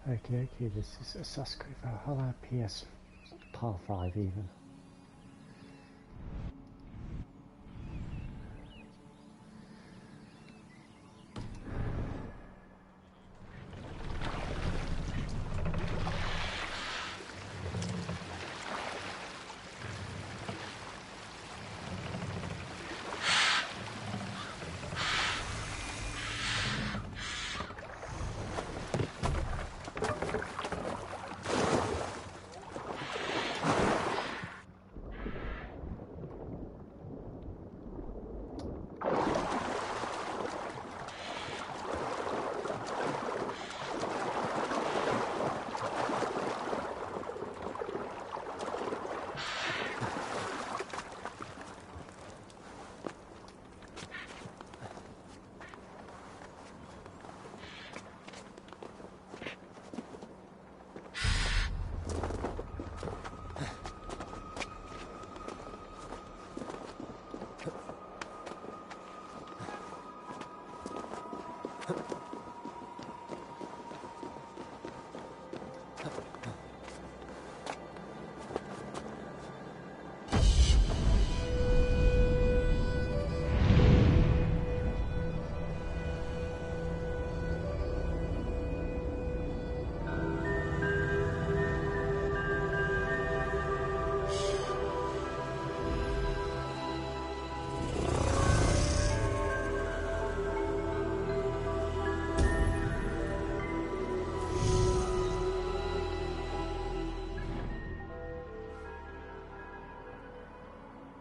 Okay, this is Assassin's Creed Valhalla, PS Par 5 even.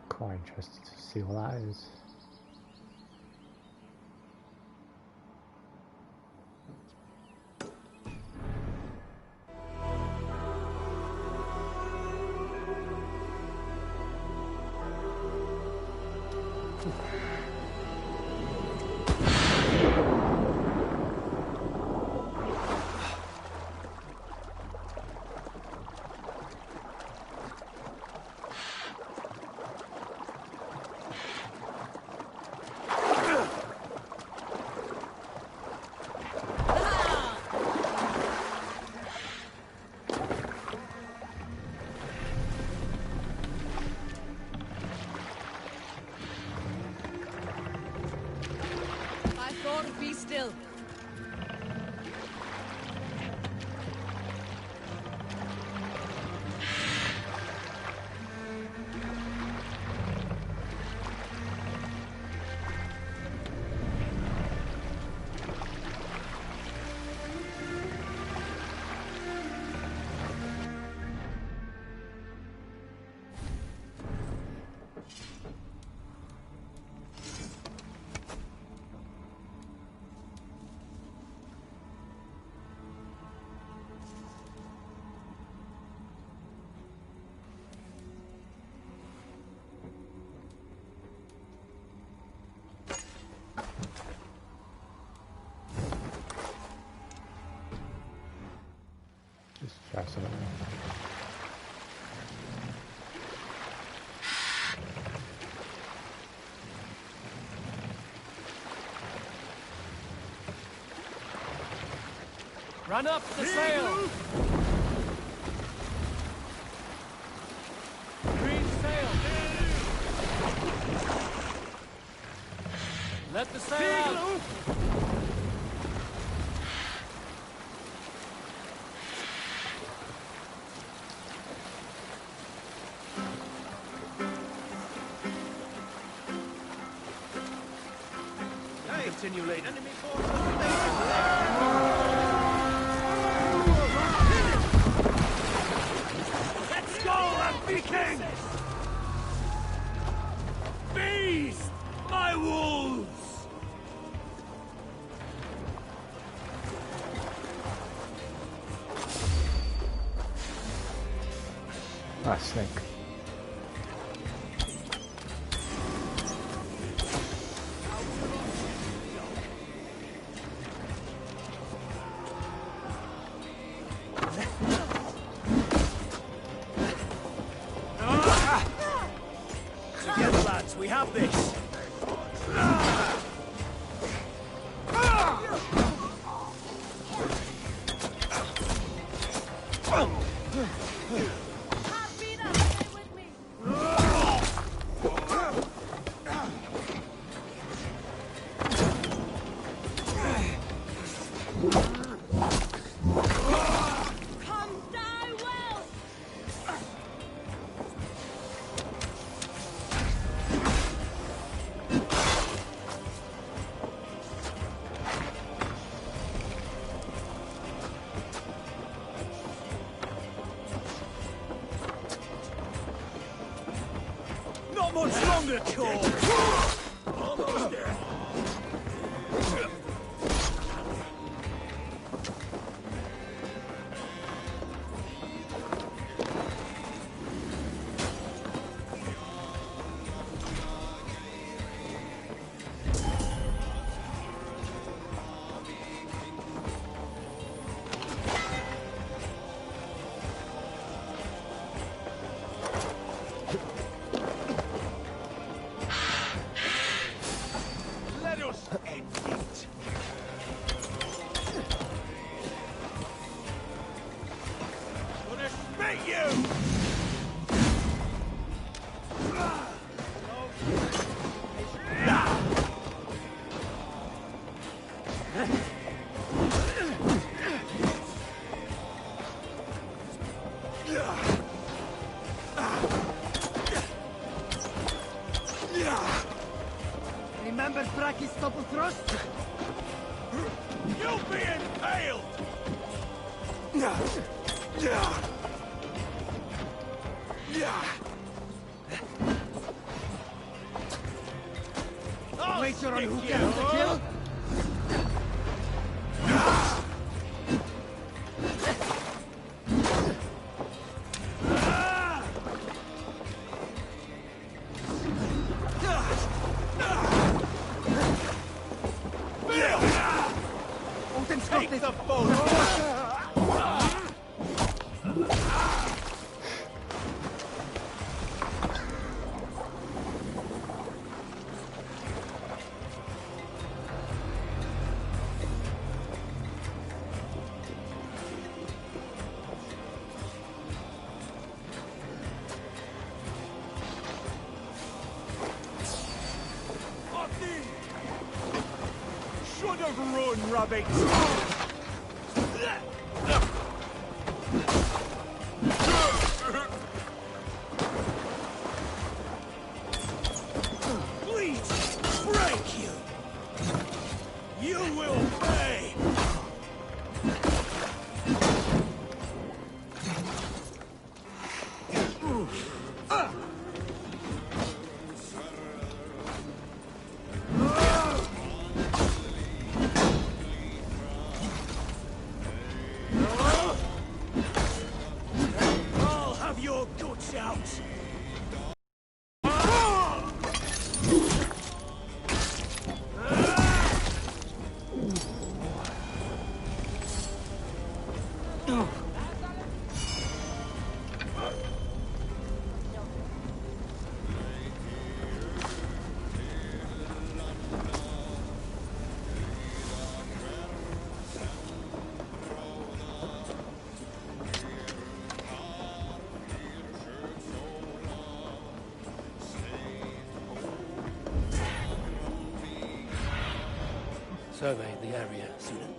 Quite interested to see what that is. Be still. Just try something else. Run up the sail! Green sail! Let the sail out! Continue late. Enemy forces. Let's go, Viking! Feast my wolves! Ah, snake. We have this! Not much longer, Cole! Almost there. Remember Braki's double thrust? You'll be impaled! Wager on who gets the kill? Take the boat! Should have run, rabbits! Please, break you! You will pay! I'll have your guts out! Survey the area, student.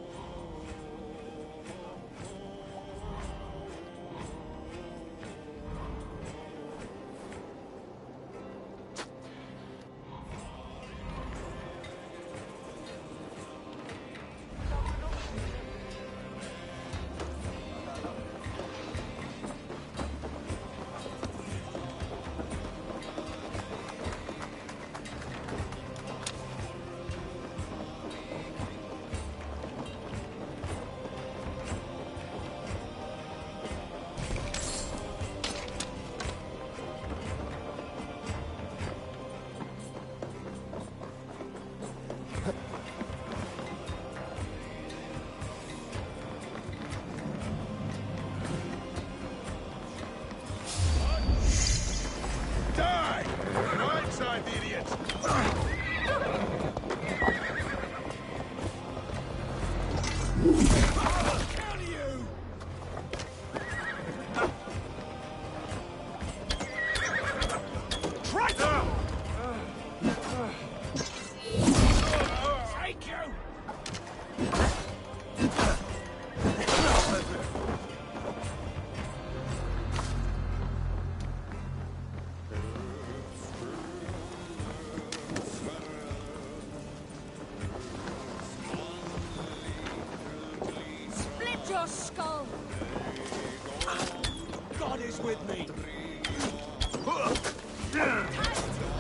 with me.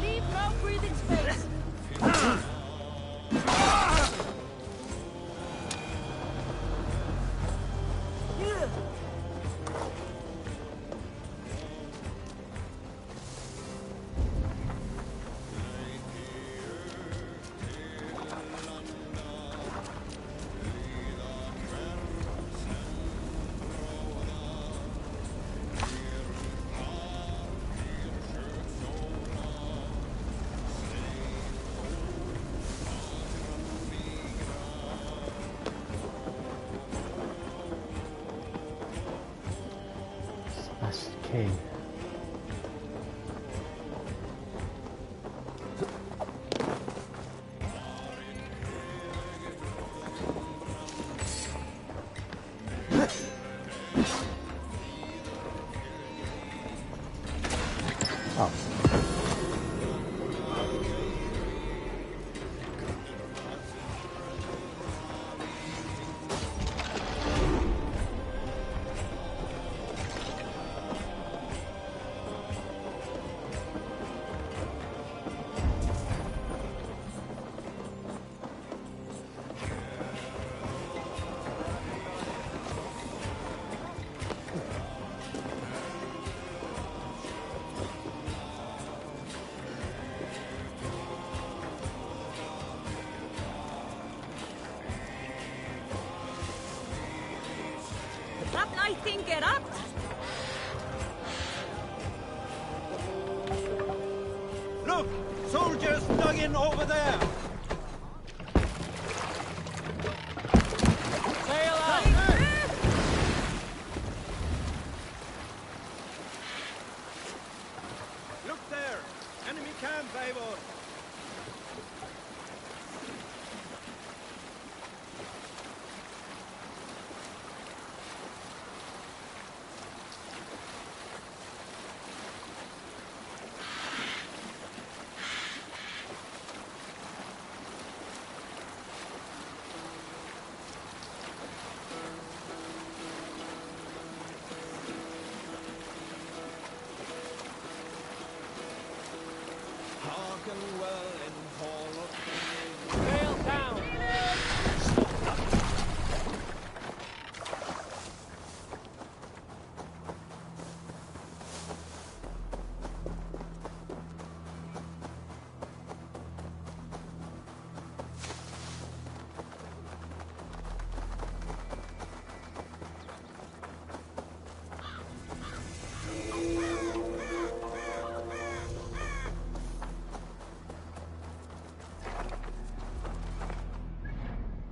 Leave no breathing space. That's the key. Oh. That night thing get up. Look! Soldiers dug in over there! Sail out! Look there! Enemy camp, Eivor! Hearken well in hall of fame. Sail down!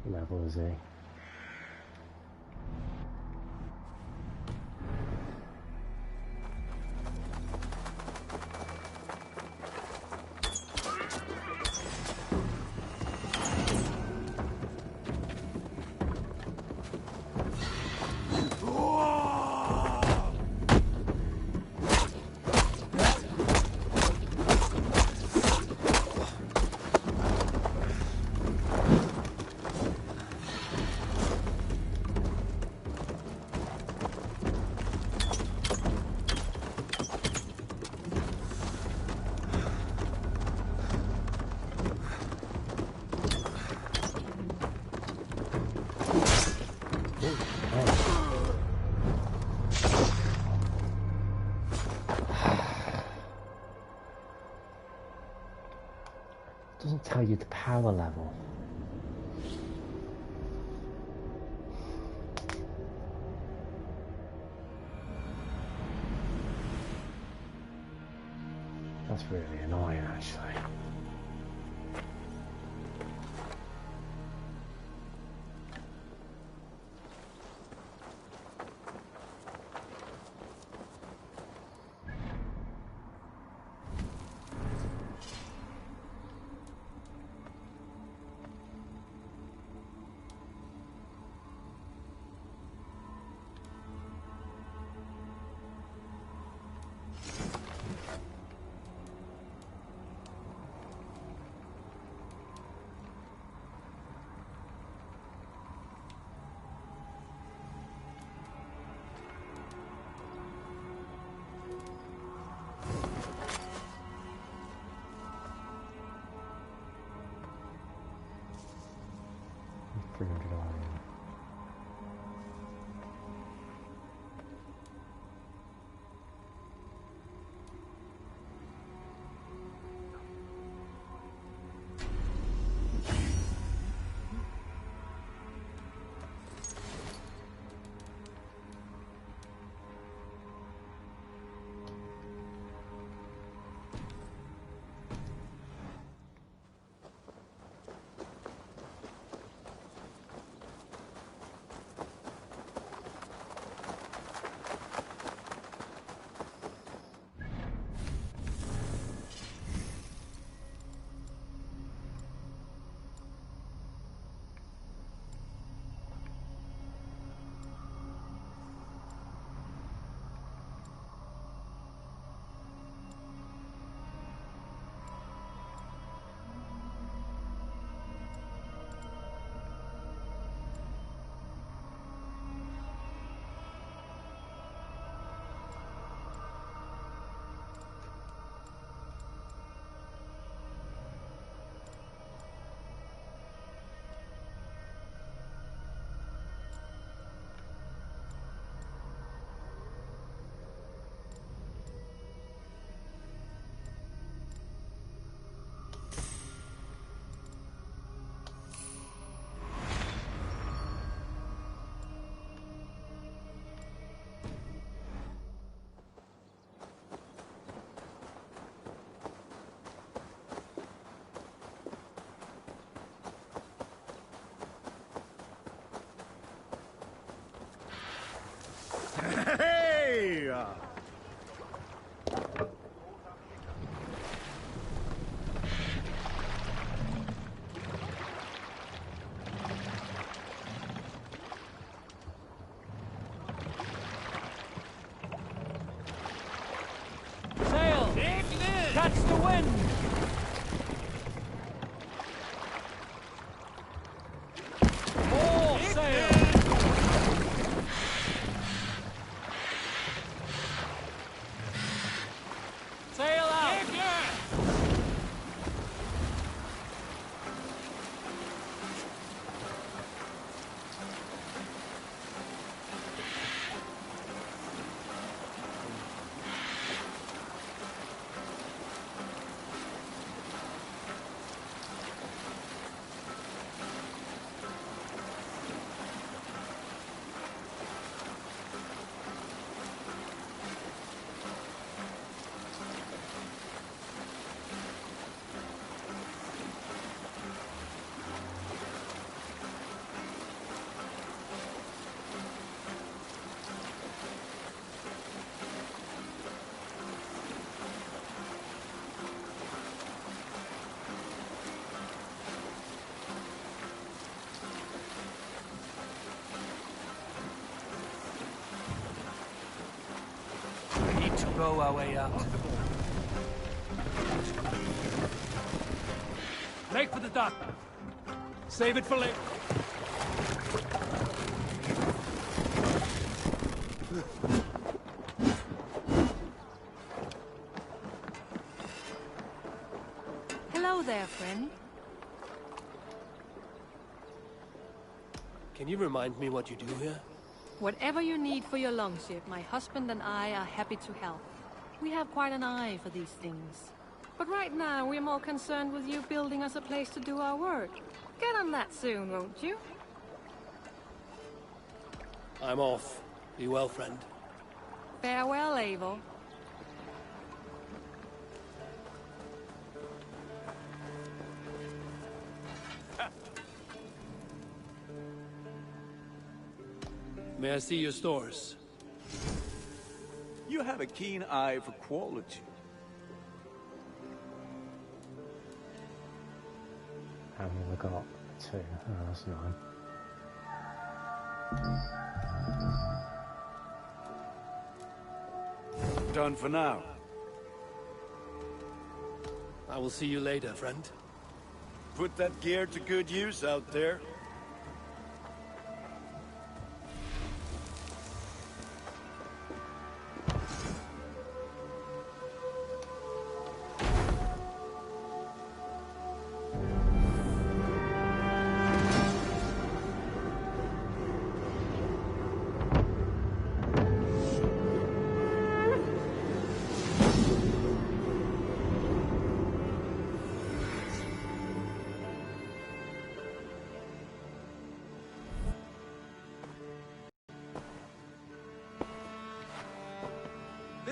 Level is he? Doesn't tell you the power level. That's really annoying, actually. 300 iron. Hey! Sail! Catch the wind! All sail! Sail out! We need to row our way out. Make for the dock. Save it for later. Hello there, friend. Can you remind me what you do here? Whatever you need for your longship, my husband and I are happy to help. We have quite an eye for these things. But right now, we're more concerned with you building us a place to do our work. Get on that soon, won't you? I'm off. Be well, friend. Farewell, Abel. May I see your stores? You have a keen eye for quality. How many have I got? 2. Oh, that's 9. Done for now. I will see you later, friend. Put that gear to good use out there.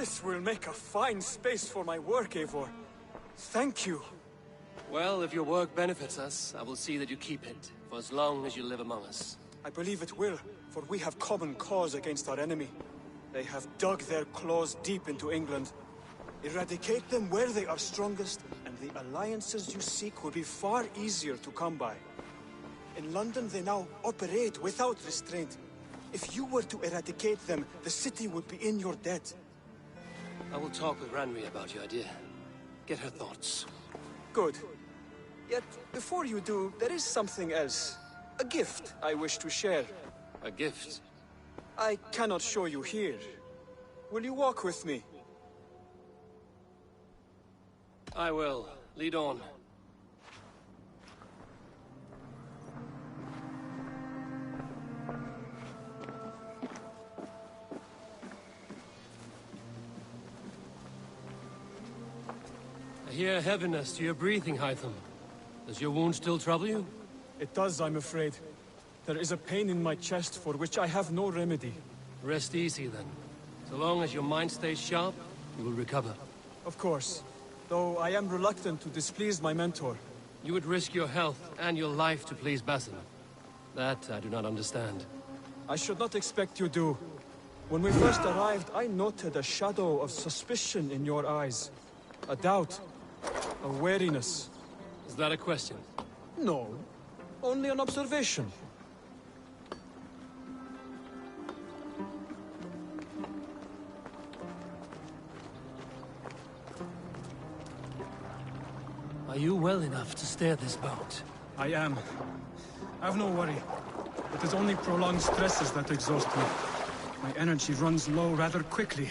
This will make a fine space for my work, Eivor. Thank you. Well, if your work benefits us, I will see that you keep it, for as long as you live among us. I believe it will, for we have common cause against our enemy. They have dug their claws deep into England. Eradicate them where they are strongest, and the alliances you seek will be far easier to come by. In London, they now operate without restraint. If you were to eradicate them, the city would be in your debt. I will talk with Ranri about your idea. Get her thoughts. Good. Yet, before you do, there is something else. A gift I wish to share. A gift? I cannot show you here. Will you walk with me? I will. Lead on. I hear heaviness to your breathing, Hytham. Does your wound still trouble you? It does, I'm afraid. There is a pain in my chest for which I have no remedy. Rest easy, then. So long as your mind stays sharp, you will recover. Of course. Though I am reluctant to displease my mentor. You would risk your health and your life to please Basin. That I do not understand. I should not expect you do. When we first arrived, I noted a shadow of suspicion in your eyes. A doubt. A wariness. Is that a question? No. Only an observation. Are you well enough to steer this boat? I am. Have no worry. It is only prolonged stresses that exhaust me. My energy runs low rather quickly.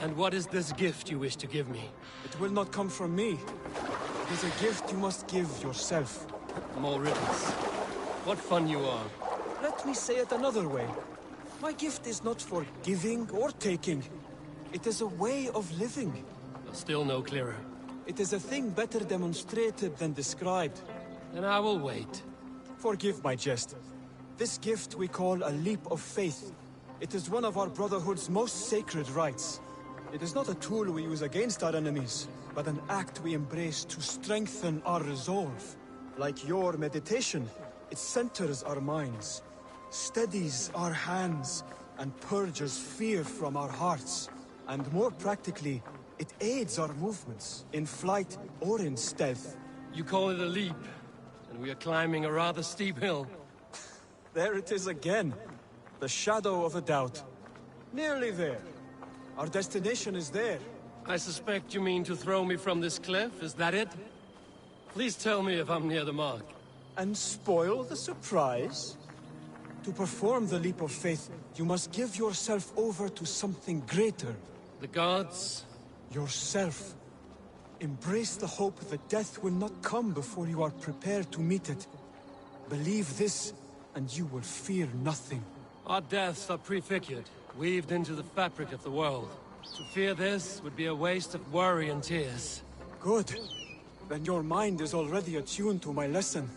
And what is this gift you wish to give me? It will not come from me. It is a gift you must give yourself. More riddles. What fun you are. Let me say it another way. My gift is not for giving or taking. It is a way of living. Still no clearer. It is a thing better demonstrated than described. Then I will wait. Forgive my jest. This gift we call a leap of faith. It is one of our Brotherhood's most sacred rites. It is not a tool we use against our enemies, but an act we embrace to strengthen our resolve. Like your meditation, it centers our minds, steadies our hands, and purges fear from our hearts. And more practically, it aids our movements, in flight or in stealth. You call it a leap, and we are climbing a rather steep hill. There it is again. The shadow of a doubt. Nearly there. Our destination is there. I suspect you mean to throw me from this cliff, is that it? Please tell me if I'm near the mark. And spoil the surprise? To perform the leap of faith, you must give yourself over to something greater. The gods? Yourself. Embrace the hope that death will not come before you are prepared to meet it. Believe this, and you will fear nothing. Our deaths are prefigured, weaved into the fabric of the world. To fear this would be a waste of worry and tears. Good. Then your mind is already attuned to my lesson.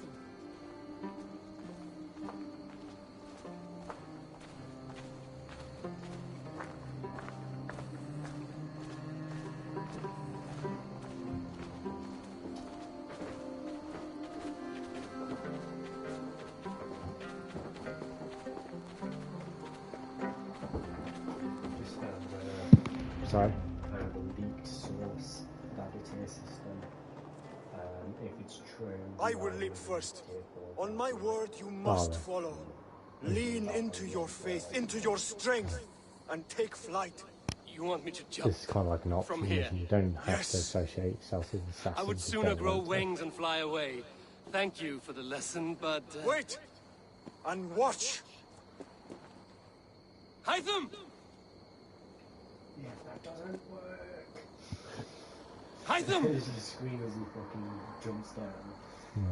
Sorry? The leaked source that it's in the system. If it's true... I will leap first. On my word, you must follow. Lean into your faith, into your strength, and take flight. You want me to jump? This is kind of like an option. From here? You don't have to associate yourself with assassins. I would sooner grow wings and fly away. Thank you for the lesson, but... Wait! And watch! Hytham! Yeah, that doesn't work. Hytham! He screams as he fucking jumps down. Yeah.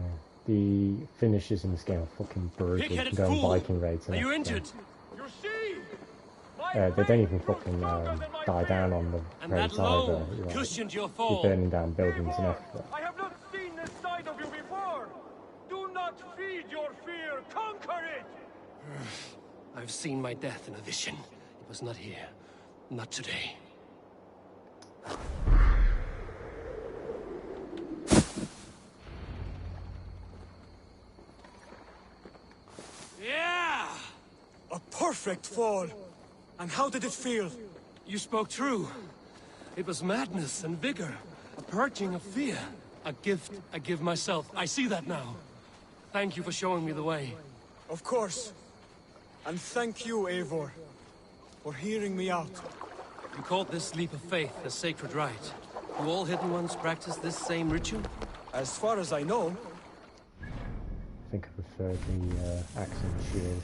The finishes in this game are fucking brutal. You can go on Viking raids. Are you injured? You see? My They don't even fucking die down on the And roads that either. loan Like, cushioned your you're fall. burning down buildings and everything. I have not seen this side of you before. Do not feed your fear. Conquer it. I've seen my death in a vision. It was not here. Not today. Yeah! A perfect fall! And how did it feel? You spoke true. It was madness and vigor. A purging of fear. A gift I give myself. I see that now. Thank you for showing me the way. Of course. And thank you, Eivor, for hearing me out. You called this leap of faith a sacred rite. Do all Hidden Ones practice this same ritual? As far as I know, I think I prefer the axe and shield.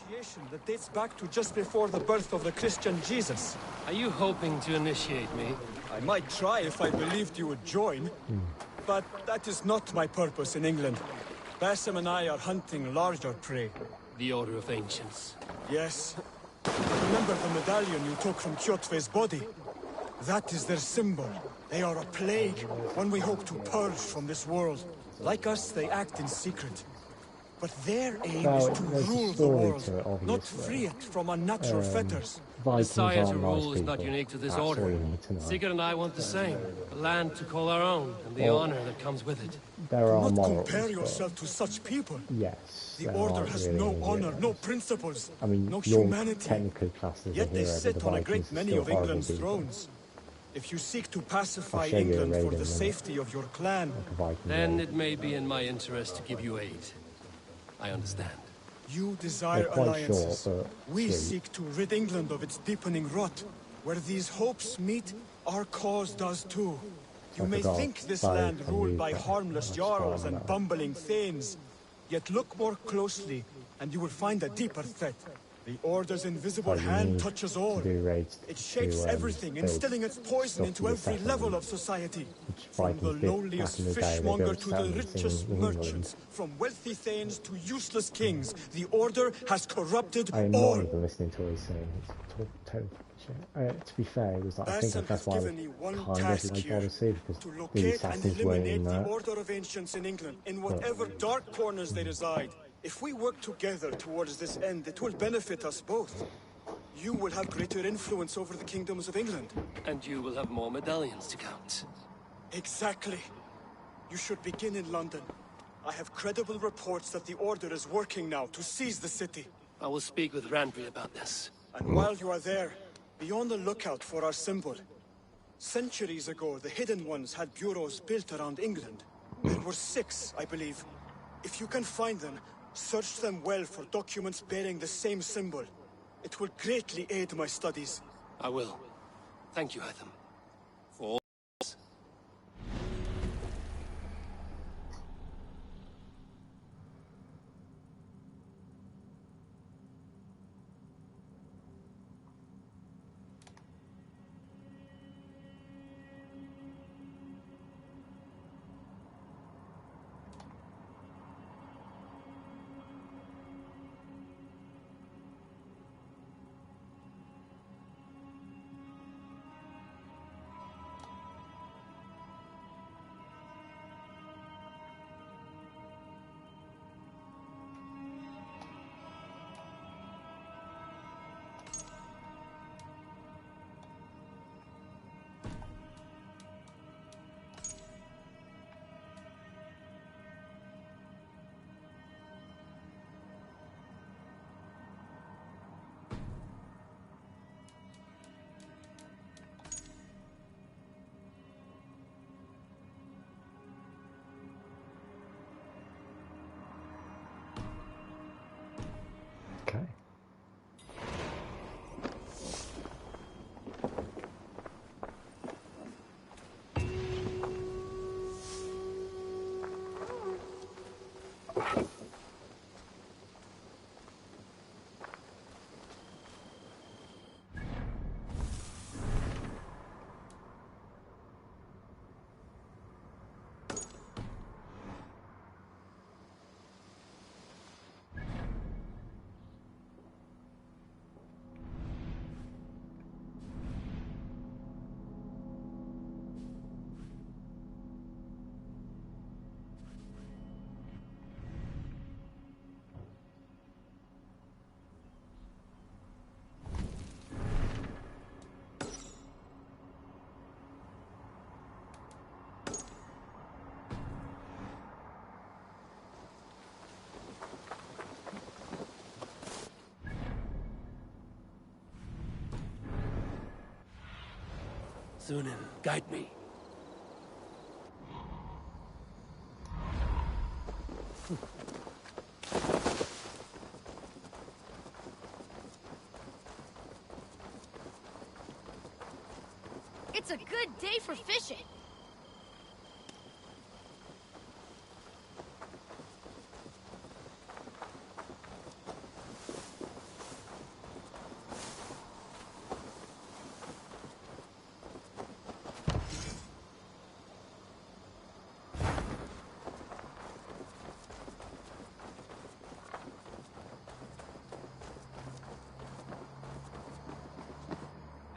initiation that dates back to just before the birth of the Christian Jesus. Are you hoping to initiate me? I might try if I believed you would join, but that is not my purpose in England. Basim and I are hunting larger prey. The Order of Ancients. Yes. Remember the medallion you took from Kjotve's body? That is their symbol. They are a plague, one we hope to purge from this world. Like us, they act in secret. But their aim is to there's a rule the story world, to it, not obviously. free it from unnatural fetters. Vikings Desire to aren't rule nice is not people. unique to this That's all order. you need to know. Sigurd and I want the same. A land to call our own, and the Well, honor that comes with it. There are Not morals, compare but yourself to such people. yes, The there Order aren't has really no any honor, heroes. no principles, I mean, no you're humanity. technically classed as a Yet they hero, but sit the on a Vikings great are many still of horrible England's people. thrones. If you seek to pacify I'll show you a England raid for in a the minute. safety of your clan, Like a Viking Then raid. it may be in my interest to give you aid. I understand. you desire They're quite alliances. short, but We sweet. seek to rid England of its deepening rot. Where these hopes meet, our cause does too. You I may forgot think this Barry land can ruled read, by but harmless that's jarls fine and now. bumbling thanes. Yet look more closely, and you will find a deeper threat. The Order's invisible Oh, you hand need touches all. to do raids It shapes to, everything, build instilling its poison stuff into for the every level settlement, of society. which From the Vikings did lowliest back in the day. They fishmonger built to the settlements richest in England. merchants, from wealthy thanes to useless kings, the Order has corrupted I'm all. not even listening to what he's saying. It's total shit. To be fair, it was like, I think Basim that's has why I given me one kind of task like here, Odyssey, because to the locate and assassins weren't in eliminate the that. Order of Ancients in England, in whatever dark corners they reside. If we work together towards this end, it will benefit us both. You will have greater influence over the kingdoms of England. And you will have more medallions to count. Exactly. You should begin in London. I have credible reports that the Order is working now to seize the city. I will speak with Randry about this. And while you are there, be on the lookout for our symbol. Centuries ago, the Hidden Ones had bureaus built around England. There were 6, I believe. If you can find them, search them well for documents bearing the same symbol. It will greatly aid my studies. I will. Thank you, Hytham. For all this. Thunin, guide me. It's a good day for fishing.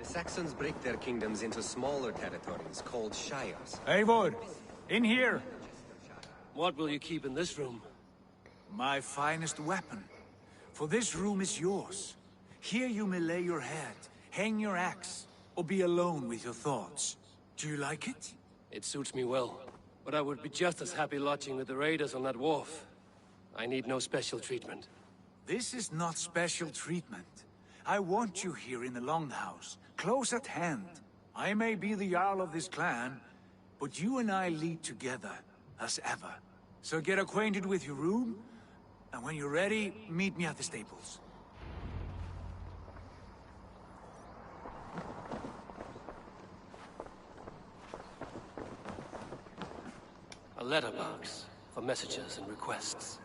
Saxons break their kingdoms into smaller territories called shires. Eivor, in here! What will you keep in this room? My finest weapon. For this room is yours. Here you may lay your head, hang your axe, or be alone with your thoughts. Do you like it? It suits me well. But I would be just as happy lodging with the raiders on that wharf. I need no special treatment. This is not special treatment. I want you here in the Longhouse, close at hand. I may be the Jarl of this clan, but you and I lead together, as ever. So get acquainted with your room, and when you're ready, meet me at the stables. A letterbox for messages and requests.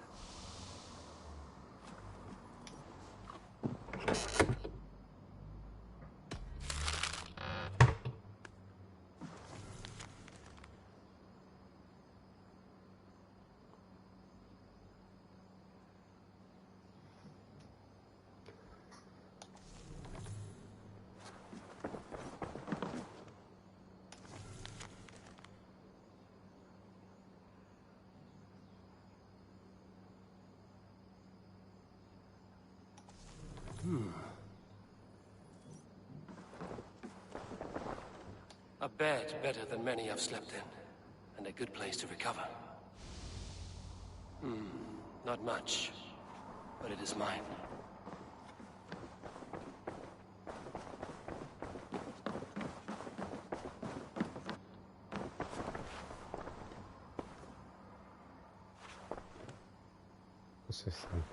A bed better than many I've slept in, and a good place to recover. Not much, but it is mine. What's this thing?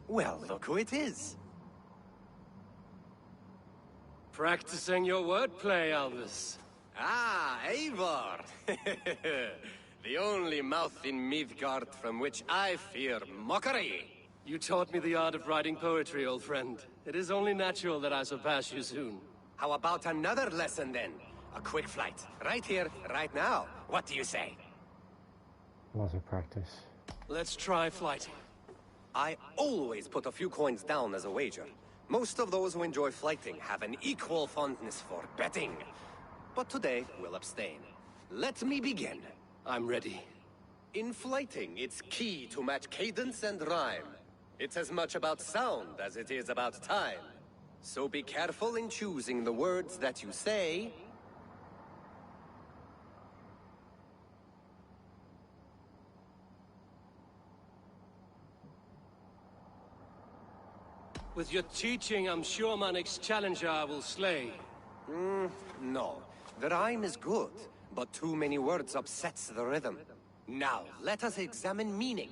Well, look who it is. Practicing your wordplay, Albus. Ah, Eivor! The only mouth in Midgard from which I fear mockery. You taught me the art of writing poetry, old friend. It is only natural that I surpass you soon. How about another lesson then? A quick flight. Right here, right now. What do you say? Lots of practice. Let's try flighting. I always put a few coins down as a wager. Most of those who enjoy flighting have an equal fondness for betting. But today, we'll abstain. Let me begin. I'm ready. In flighting, it's key to match cadence and rhyme. It's as much about sound as it is about time. So be careful in choosing the words that you say. With your teaching, I'm sure my next challenger I will slay. No. The rhyme is good, but too many words upsets the rhythm. Now, let us examine meaning.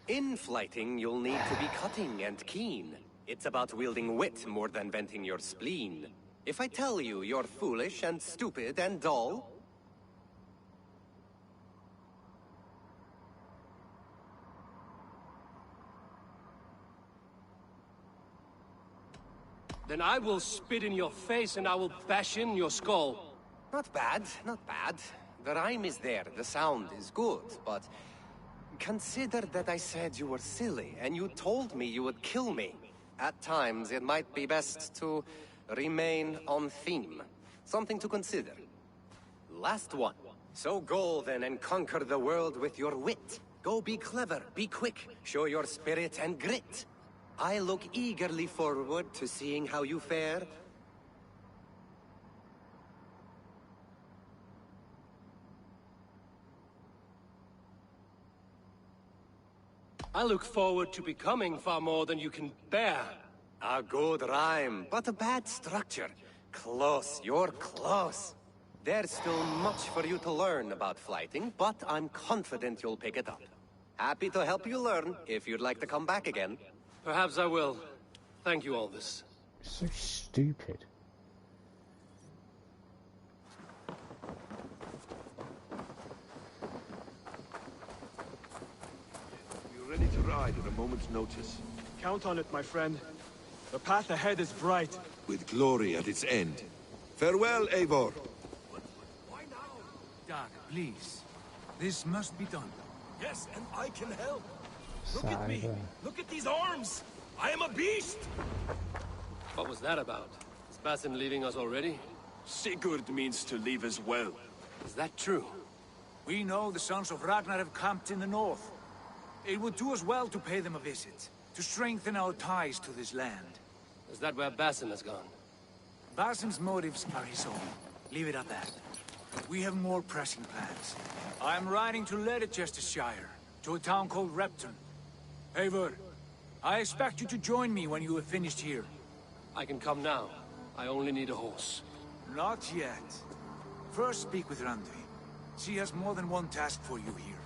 In flighting, you'll need to be cutting and keen. It's about wielding wit more than venting your spleen. If I tell you you're foolish and stupid and dull, then I will spit in your face and I will bash in your skull. not bad, not bad. The rhyme is there, the sound is good, but consider that I said you were silly, and you told me you would kill me. At times, it might be best to remain on theme. Something to consider. Last one. So go then and conquer the world with your wit. Go be clever, be quick, show your spirit and grit. I look eagerly forward to seeing how you fare. I look forward to becoming far more than you can bear. A good rhyme, but a bad structure. Close, you're close. There's still much for you to learn about flighting, but I'm confident you'll pick it up. Happy to help you learn, if you'd like to come back again. Perhaps I will. Thank you, Aldous. So stupid. You're ready to ride at a moment's notice. Count on it, my friend. The path ahead is bright. With glory at its end. Farewell, Eivor. Dag, please. This must be done. Yes, and I can help. Sad. Look at these arms! I am a beast! What was that about? Is Basim leaving us already? Sigurd means to leave as well. Is that true? We know the sons of Ragnar have camped in the north. It would do us well to pay them a visit, to strengthen our ties to this land. Is that where Basim has gone? Basim's motives are his own. Leave it at that. We have more pressing plans. I am riding to Leicestershire, to a town called Repton. Eivor, I expect you to join me when you have finished here. I can come now. I only need a horse. Not yet. First speak with Randvi. She has more than one task for you here.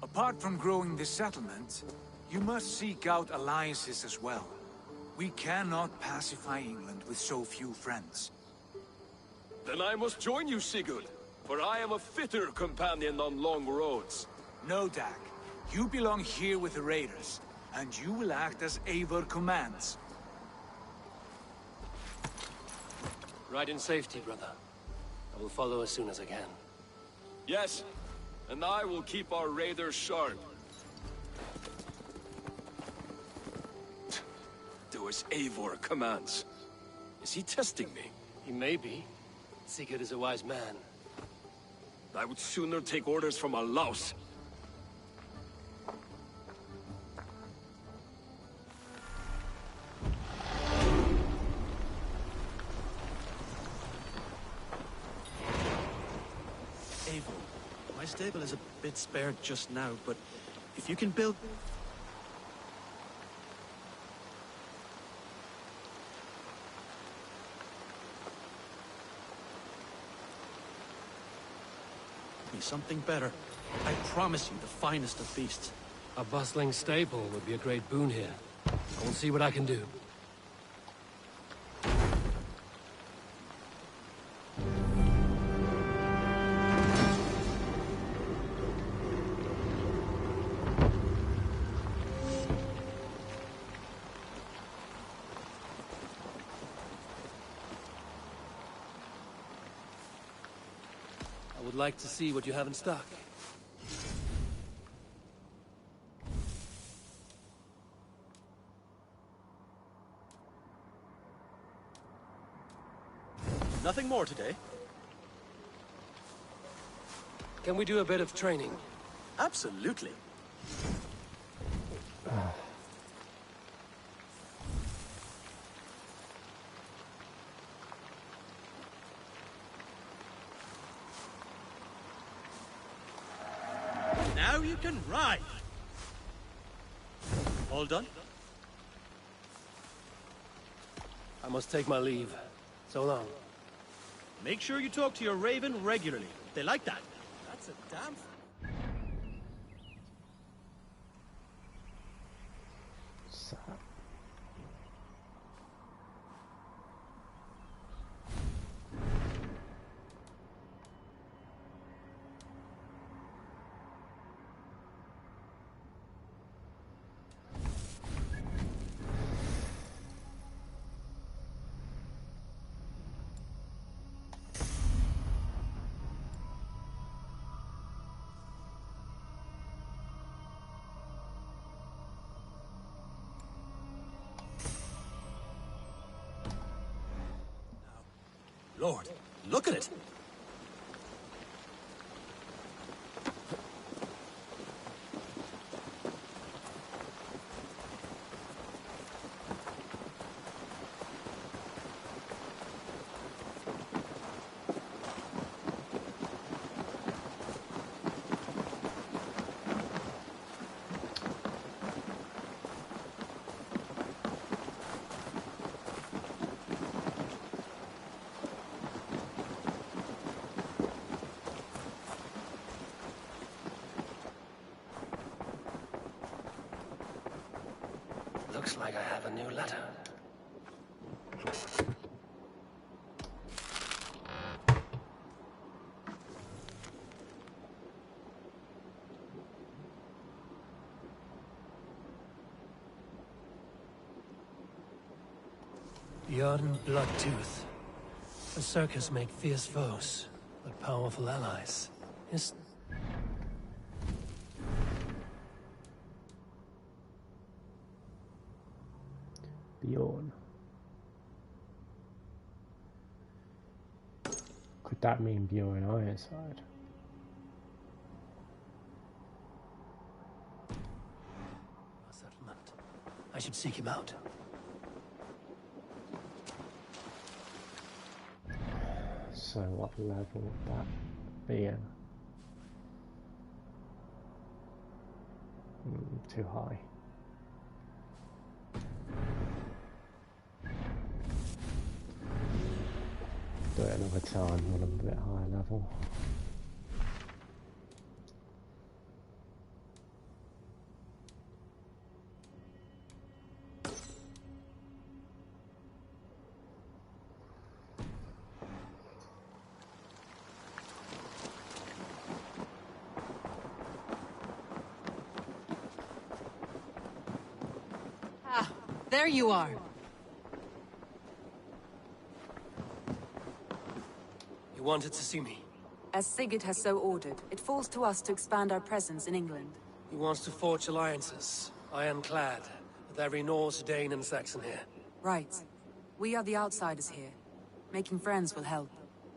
Apart from growing this settlement, you must seek out alliances as well. We cannot pacify England with so few friends. Then I must join you, Sigurd. For I am a fitter companion on long roads. No, Dag. You belong here with the raiders, and you will act as Eivor commands. Ride in safety, brother. I will follow as soon as I can. Yes, and I will keep our raiders sharp. Do as Eivor commands. Is he testing me? He may be. Sigurd is a wise man. I would sooner take orders from a louse. Eivor, my stable is a bit spared just now, but if you can build... me something better. I promise you the finest of beasts. A bustling stable would be a great boon here. I will see what I can do. I would like to see what you have in stock. Nothing more today? Can we do a bit of training? Absolutely. Now you can ride. All done? I must take my leave. So long. Make sure you talk to your raven regularly. They like that. That's a damn... Sad. Lord, look at it! Looks like I have a new letter. Bjorn Bloodtooth. The circus make fierce foes, but powerful allies. Is... Bjorn. Could that mean Bjorn Ironside? A settlement. I should seek him out. So what level would that be in? Too high. Do it another time on a bit higher level. There you are. You wanted to see me? As Sigurd has so ordered, it falls to us to expand our presence in England. He wants to forge alliances, ironclad, with every Norse, Dane and Saxon here. Right. We are the outsiders here. Making friends will help.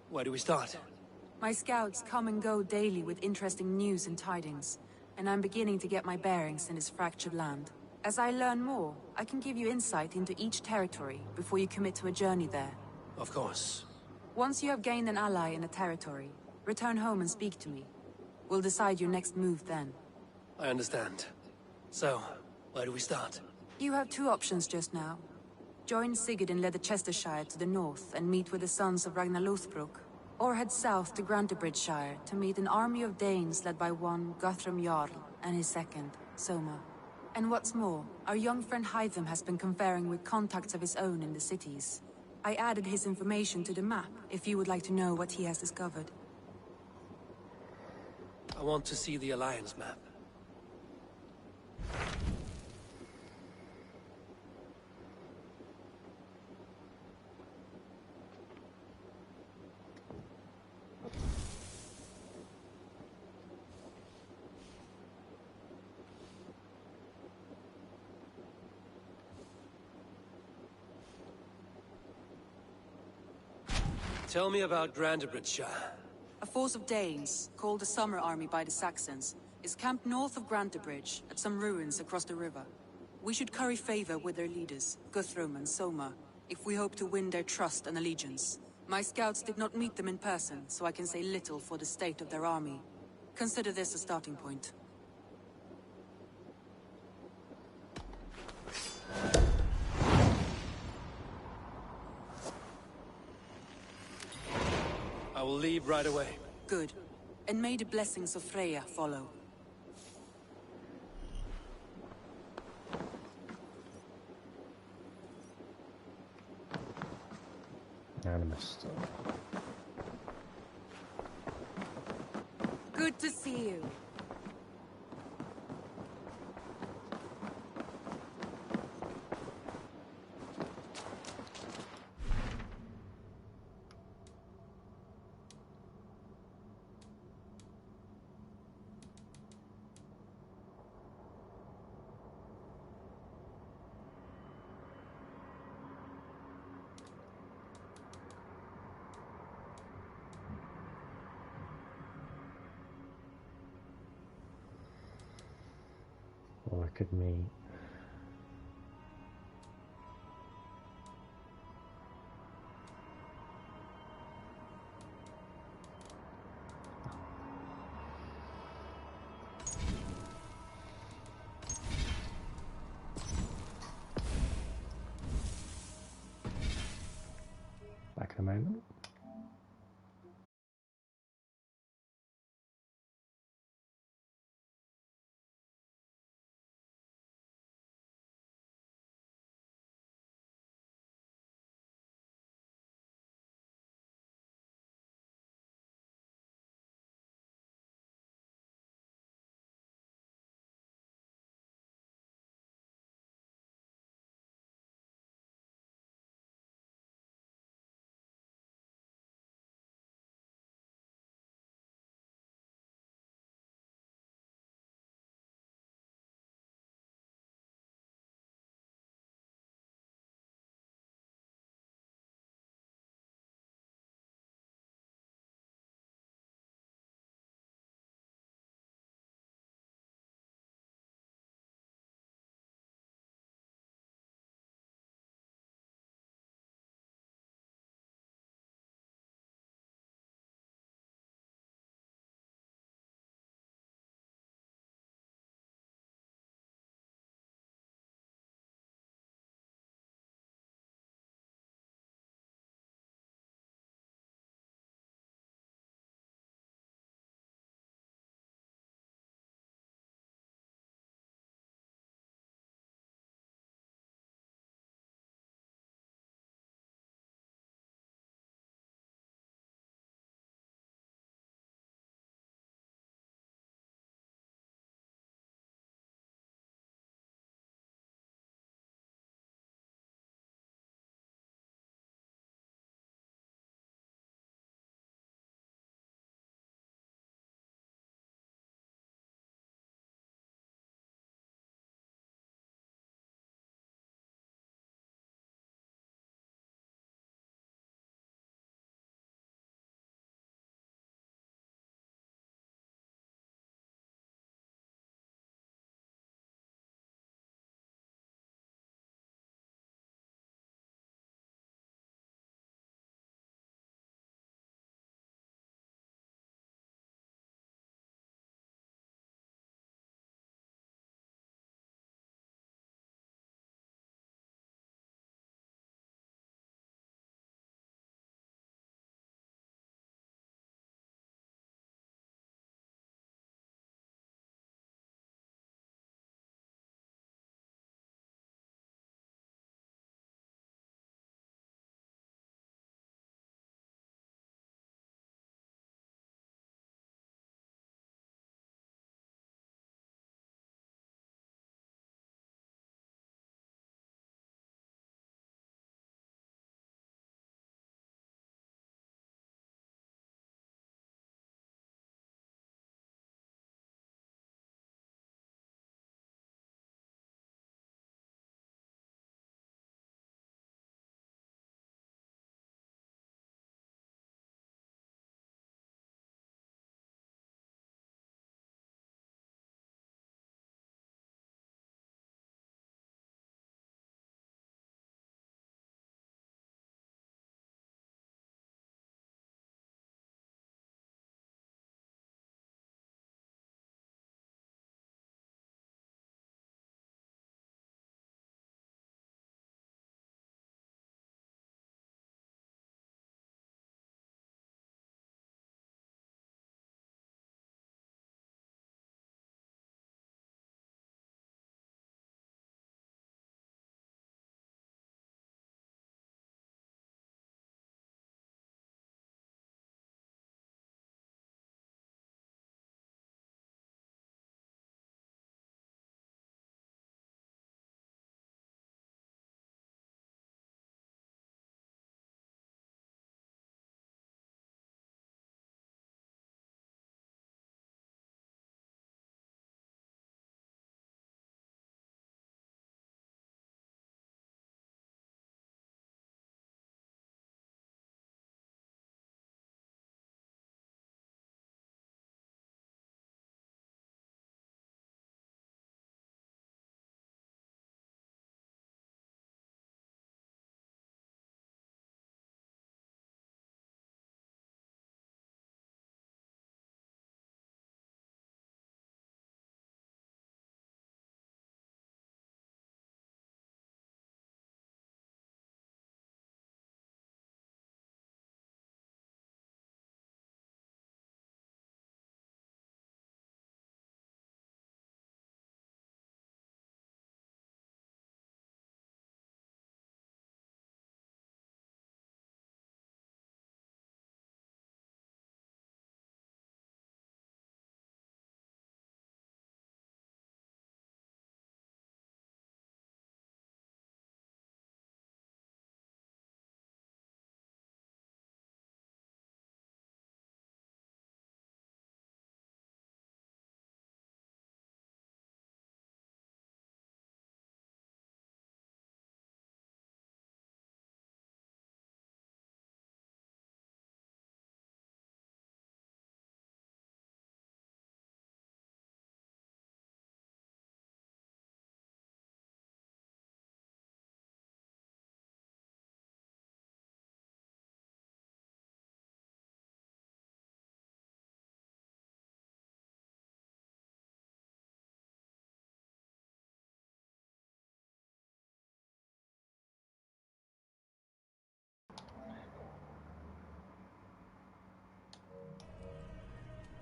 Where do we start? My scouts come and go daily with interesting news and tidings, and I'm beginning to get my bearings in this fractured land. As I learn more, I can give you insight into each territory before you commit to a journey there. Of course. Once you have gained an ally in a territory, return home and speak to me. We'll decide your next move then. I understand. So, where do we start? You have two options just now. Join Sigurd in Leicestershire to the north and meet with the sons of Ragnar Lothbrok, or head south to Grantebridgeshire to meet an army of Danes led by one Guthrum Jarl and his second, Soma. And what's more, our young friend Hytham has been conferring with contacts of his own in the cities. I added his information to the map, if you would like to know what he has discovered. I want to see the Alliance map. Tell me about Grantebridgeshire. A force of Danes, called the Summer Army by the Saxons, is camped north of Grantebridge, at some ruins across the river. We should curry favor with their leaders, Guthrum and Soma, if we hope to win their trust and allegiance. My scouts did not meet them in person, so I can say little for the state of their army. Consider this a starting point. I will leave right away. Good. And may the blessings of Freya follow. Animus stuff. Good to see you. Or I could meet back in a moment.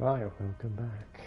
Right, welcome back.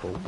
Cool.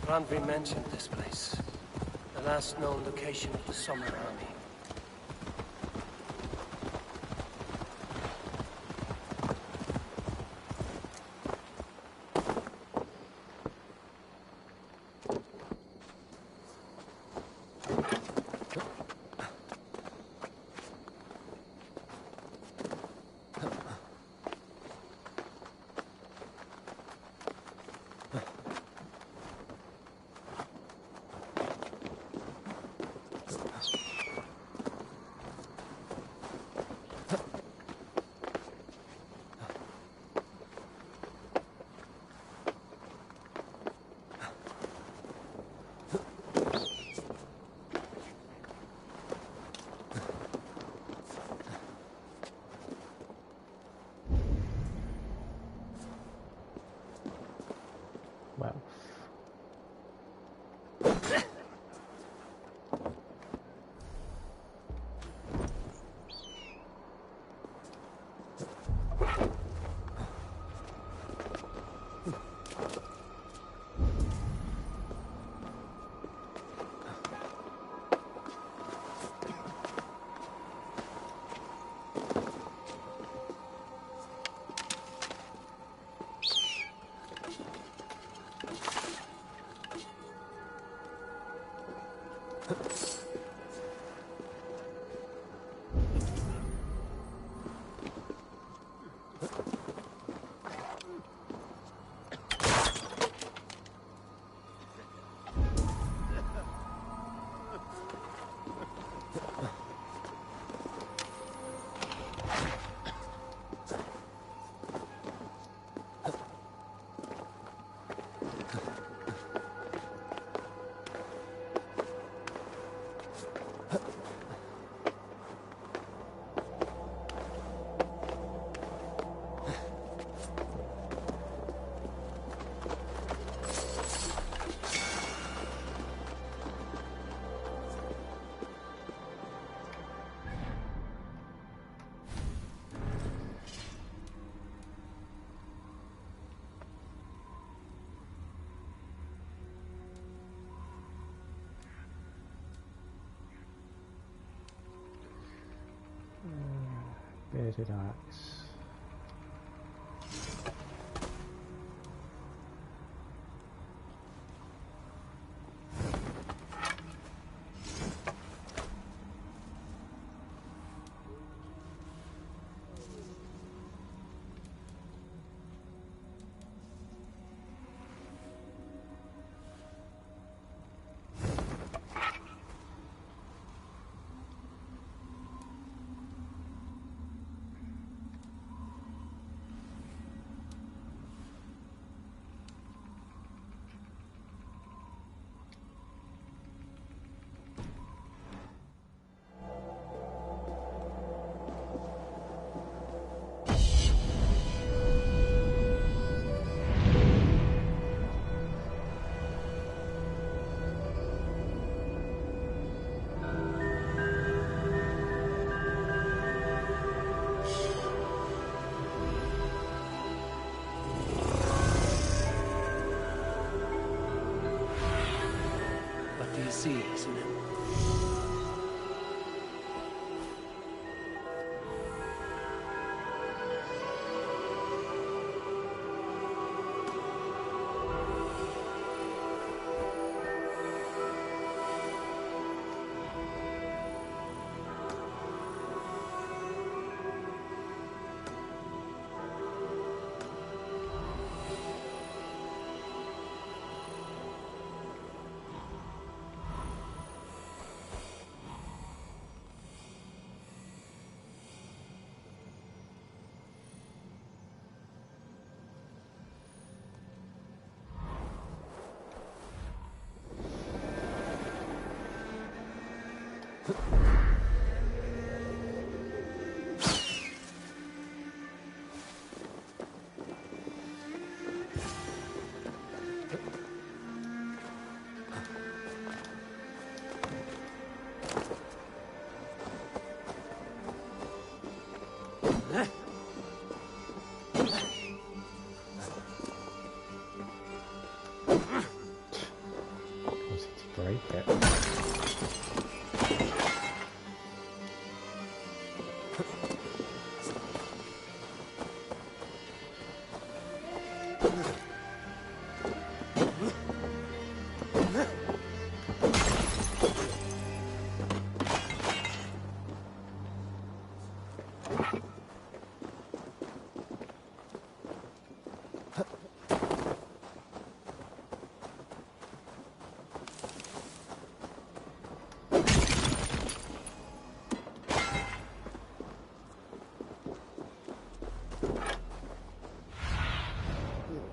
Randvi mentioned this place. The last known location of the Summer Army. Well. Bearded axe. What do you see, Sinem? Break it.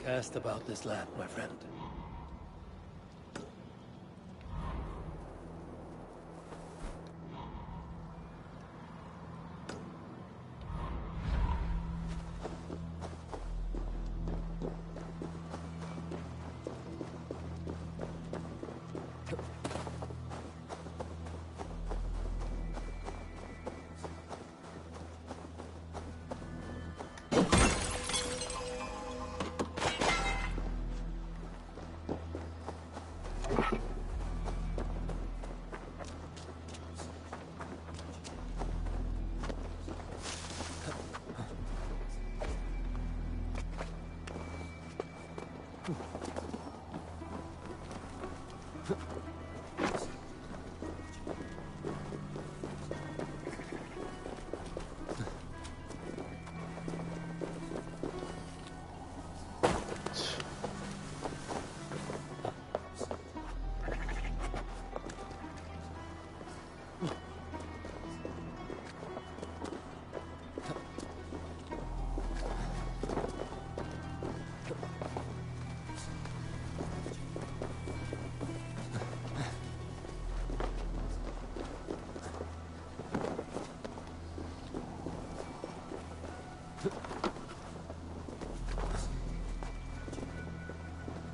Cast about this land, my friend.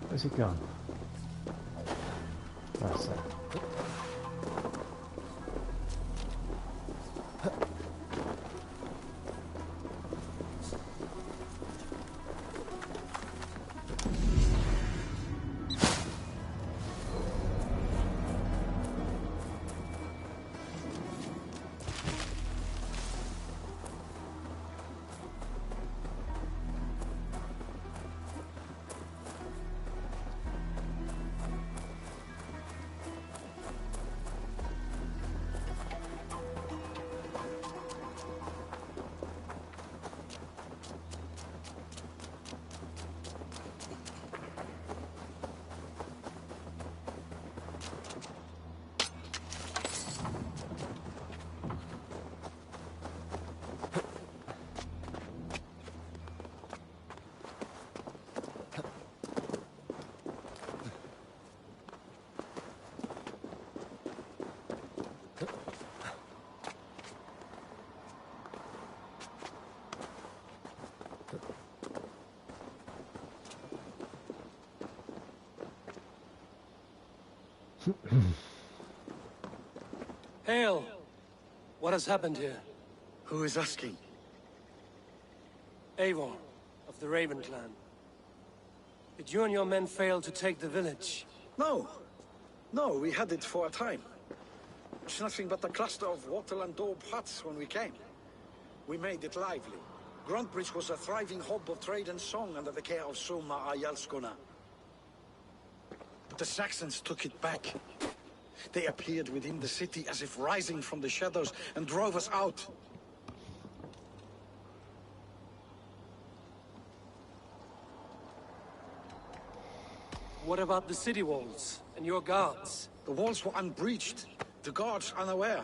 Where's it gone? That's it. Hail! What has happened here? Who is asking? Eivor, of the Raven clan. Did you and your men fail to take the village? No. No, we had it for a time. It's nothing but a cluster of wattle and daub huts when we came. We made it lively. Gruntbridge was a thriving hub of trade and song under the care of Soma Ayalskona. But the Saxons took it back. They appeared within the city as if rising from the shadows and drove us out. What about the city walls and your guards? The walls were unbreached, the guards unaware.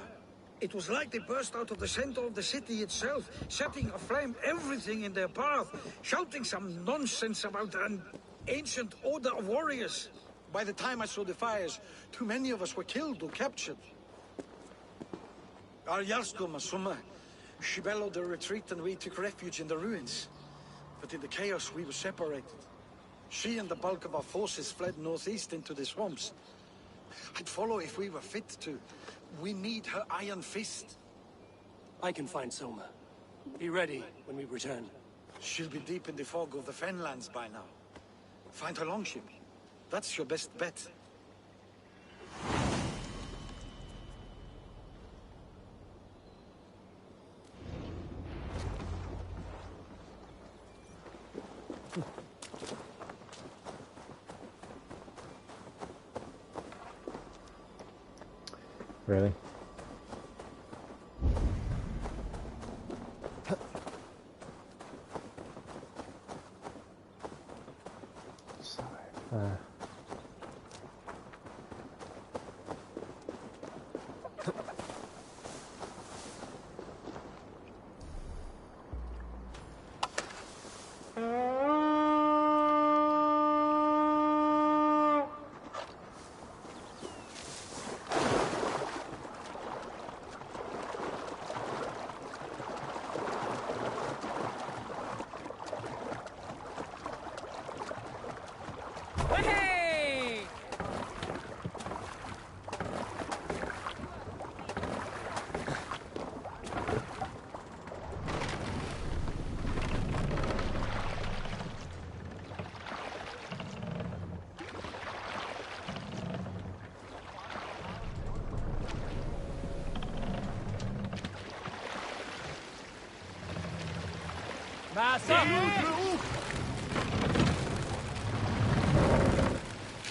It was like they burst out of the center of the city itself, setting aflame everything in their path, shouting some nonsense about an ancient order of warriors. By the time I saw the fires, too many of us were killed or captured. Our Yarskoma, Summa, she bellowed a retreat and we took refuge in the ruins. But in the chaos we were separated. She and the bulk of our forces fled northeast into the swamps. I'd follow if we were fit to. We need her iron fist. I can find Soma. Be ready when we return. She'll be deep in the fog of the Fenlands by now. Find her longship. That's your best bet. Really?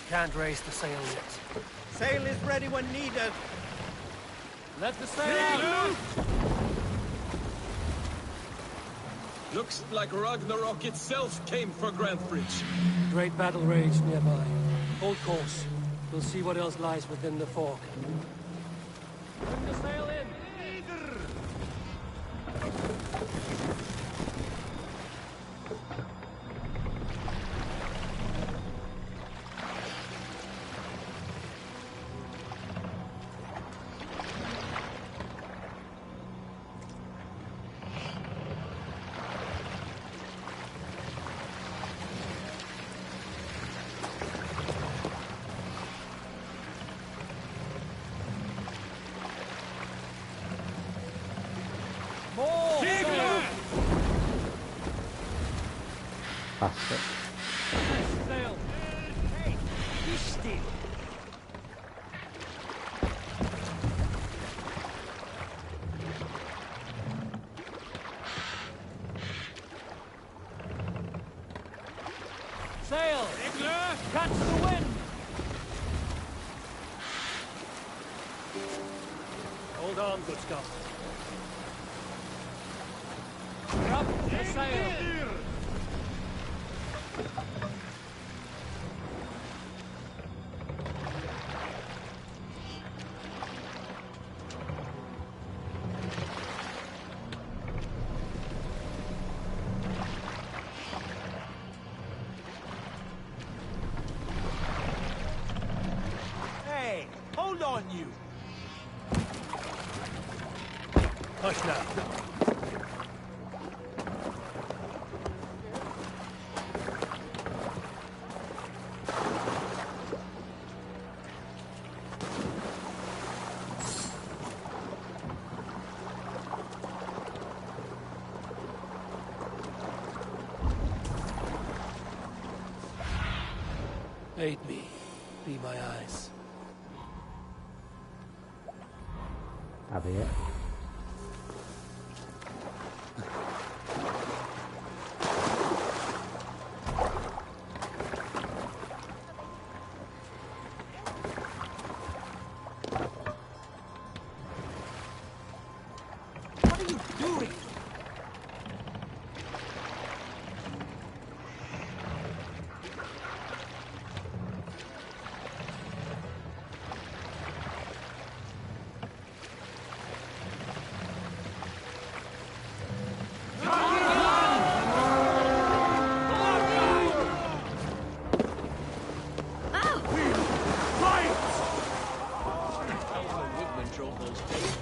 Can't raise the sail yet. Sail is ready when needed. Let the sail out! Looks like Ragnarok itself came for Grantbridge. Great battle rage nearby. Hold course. We'll see what else lies within the fog. Bring the sail in! Bastard. Sail! Hey, be still. Sail! Catch the wind! Hold on, good stuff. Drop the sail! Hey, hold on, you. Hush now. Aid me. Be my eyes. That'll be it. What are you doing?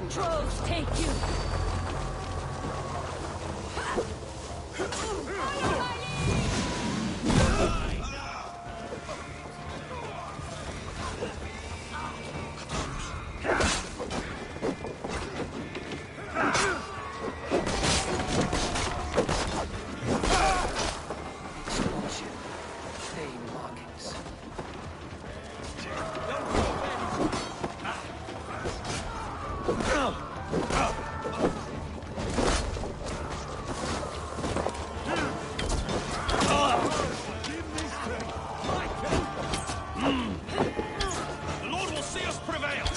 Trolls take you! The Lord will see us prevail!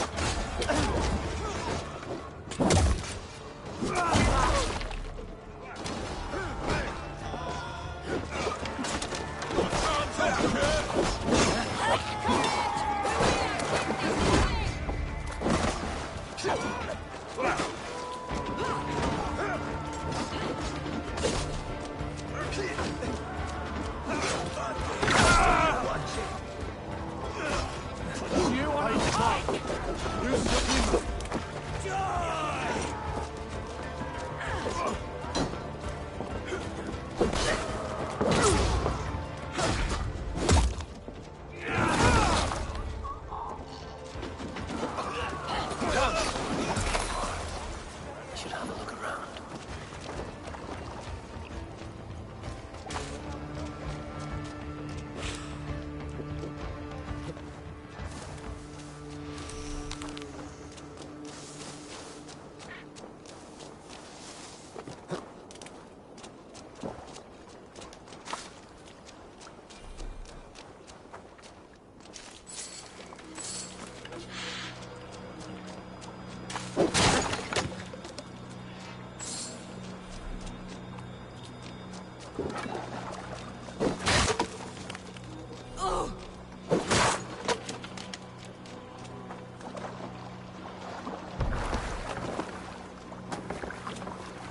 Should have a look around.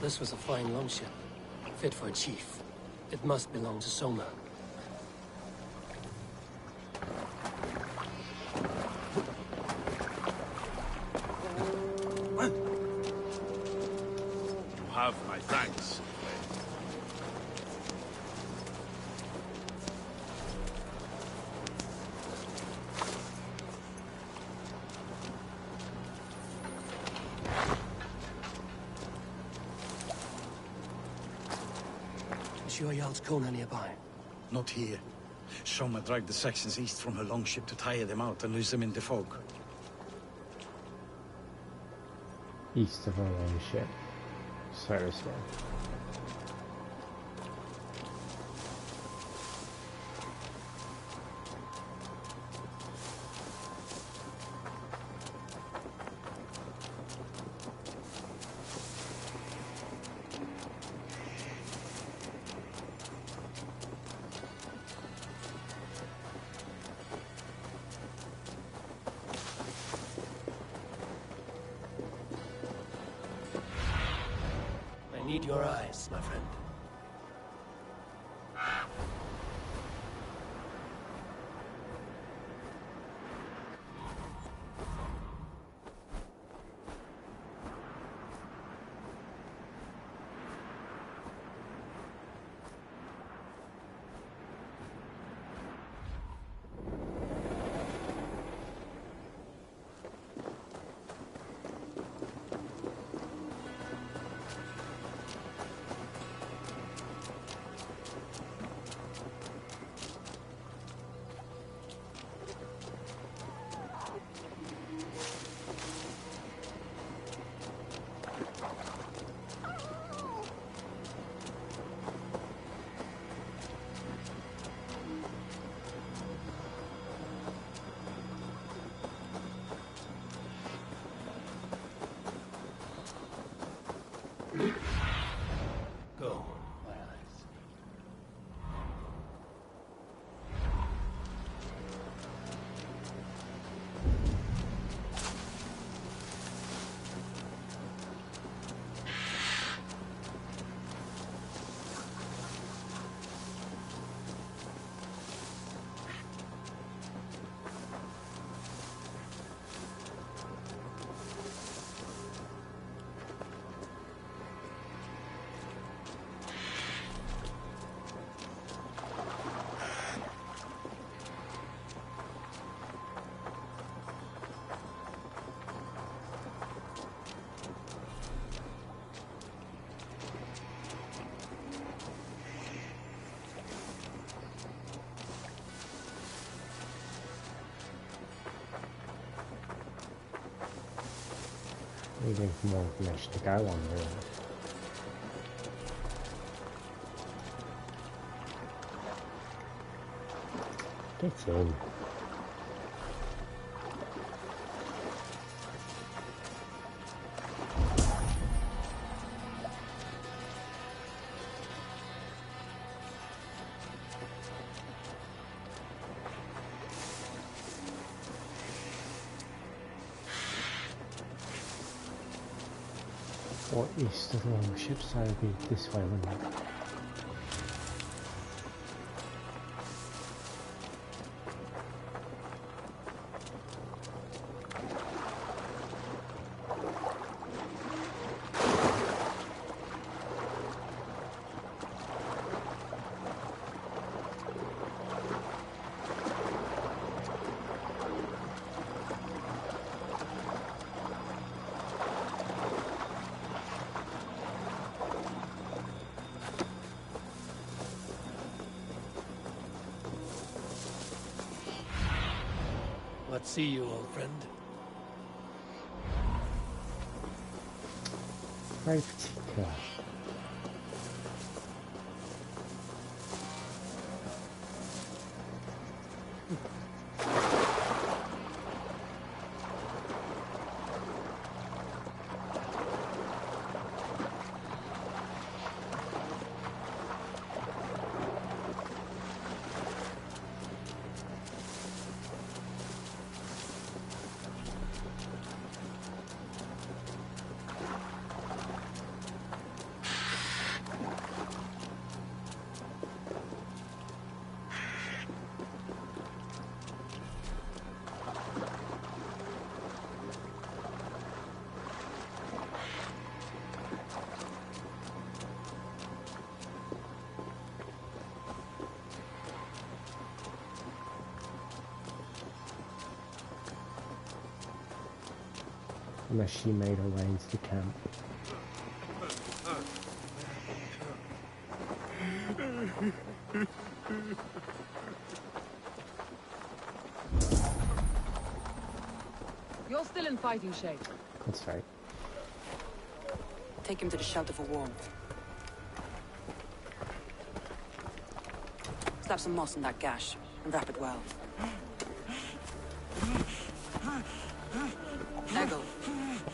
This was a fine longship, fit for a chief. It must belong to Soma. You have my thanks. Is your Jarl's Kona nearby? Not here. Soma dragged the Saxons east from her longship to tire them out and lose them in the fog. East of our own ship. So this way. I need your eyes, my friend. Leaving more information to go on, really. Get in. Or east of the ship, so it'd be this way, wouldn't it? Let's see you, old friend. Very particular. Unless she made her way into the camp. You're still in fighting shape. That's right. Take him to the shelter for warmth. Slap some moss in that gash and wrap it well.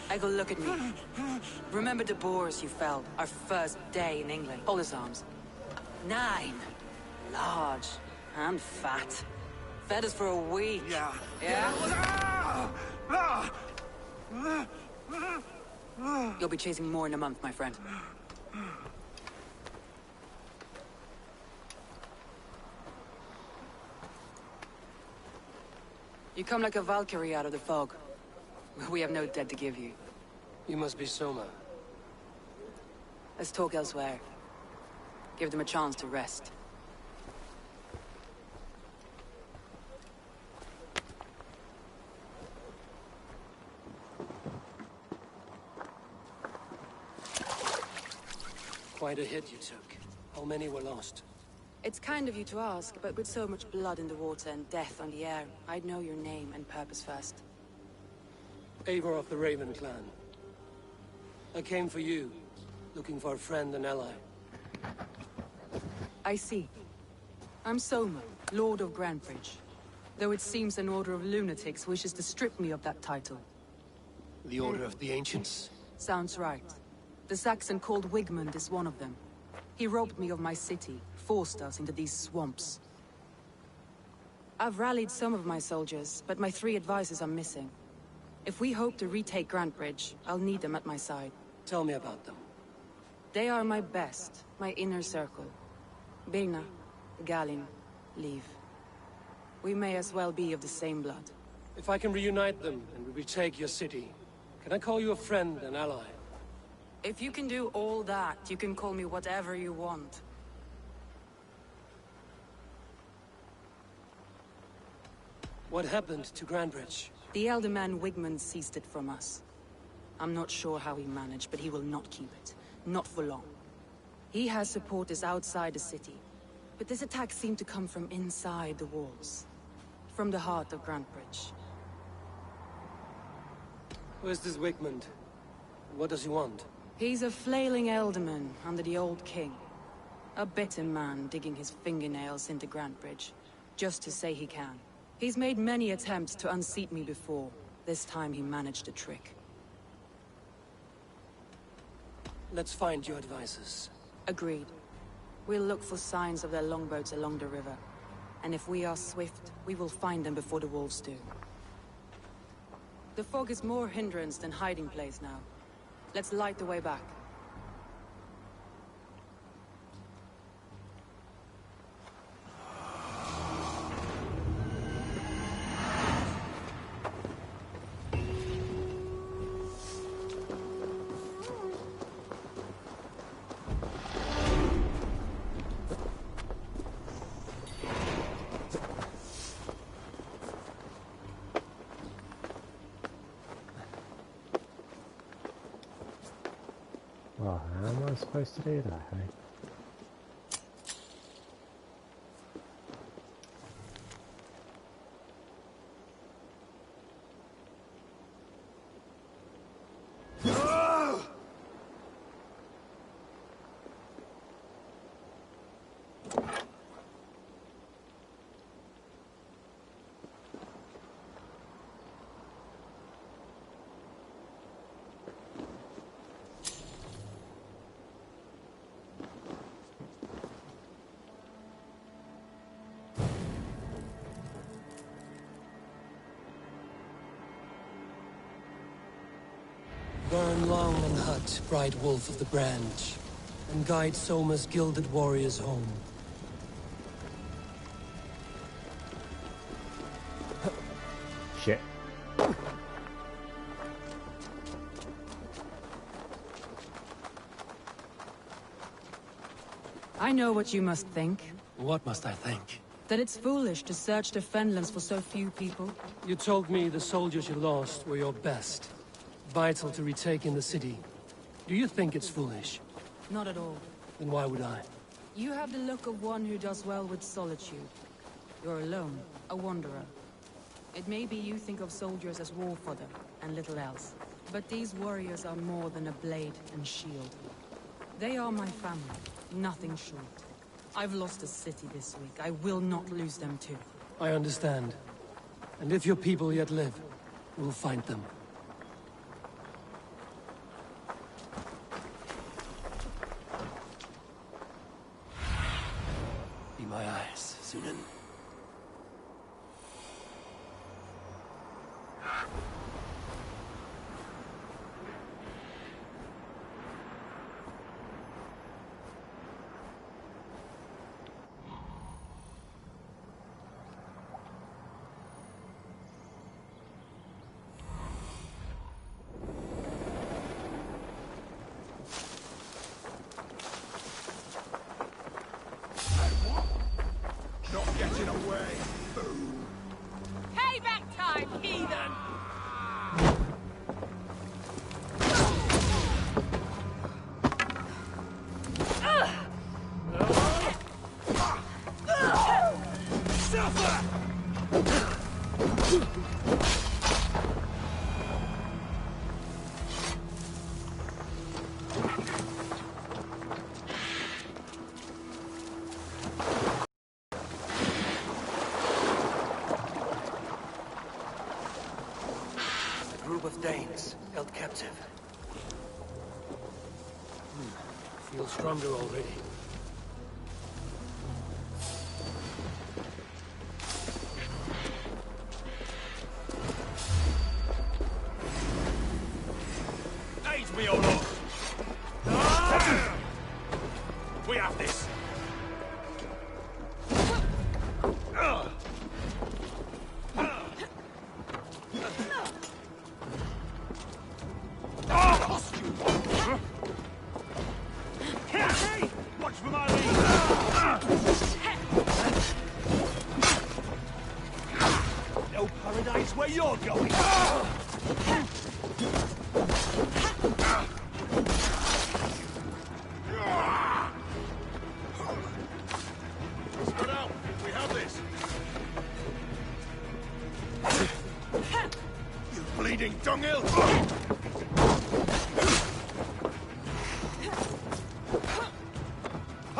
Eggle, look at me. Remember the boars you felled, our first day in England? Hold his arms. 9. Large and fat. Fed us for a week. Yeah. Yeah? You'll be chasing more in a month, my friend. You come like a Valkyrie out of the fog. We have no debt to give you. You must be Soma. Let's talk elsewhere. Give them a chance to rest. Quite a hit you took. How many were lost? It's kind of you to ask, but with so much blood in the water and death on the air, I'd know your name and purpose first. Eivor of the Raven clan. I came for you, looking for a friend and ally. I see. I'm Soma, Lord of Grantebridge. Though it seems an order of lunatics wishes to strip me of that title. The Order of the Ancients? Sounds right. The Saxon called Wigmund is one of them. He robbed me of my city, forced us into these swamps. I've rallied some of my soldiers, but my 3 advisors are missing. If we hope to retake Grantebridge, I'll need them at my side. Tell me about them. They are my best, my inner circle. Birna, Galin, Leave. We may as well be of the same blood. If I can reunite them and we retake your city, can I call you a friend and ally? If you can do all that, you can call me whatever you want. What happened to Grantebridge? The elder man Wigmund seized it from us. I'm not sure how he managed, but he will not keep it. Not for long. He has supporters outside the city. But this attack seemed to come from inside the walls. From the heart of Grantebridge. Where's this Wigmund? What does he want? He's a flailing elderman under the old king. A bitter man digging his fingernails into Grantebridge, just to say he can. He's made many attempts to unseat me before. This time he managed a trick. Let's find your advisors. Agreed. We'll look for signs of their longboats along the river. And if we are swift, we will find them before the wolves do. The fog is more hindrance than hiding place now. Let's light the way back. Well, how am I supposed to do that, hey? Burn long and hut, bright wolf of the branch, and guide Soma's gilded warriors home. Shit. I know what you must think. What must I think? That it's foolish to search the Fenlands for so few people. You told me the soldiers you lost were your best. Vital to retaking the city. Do you think it's foolish? Not at all. Then why would I? You have the look of one who does well with solitude. You're alone, a wanderer. It may be you think of soldiers as war fodder, and little else. But these warriors are more than a blade and shield. They are my family, nothing short. I've lost a city this week. I will not lose them too. I understand. And if your people yet live, we'll find them. Be my eyes, Sunan. Payback time, heathen! Of Danes held captive. Feel stronger already. Aid me, O Lord! We have this! Watch for my lead! No paradise where you're going! Spread out! We have this! You bleeding dunghill!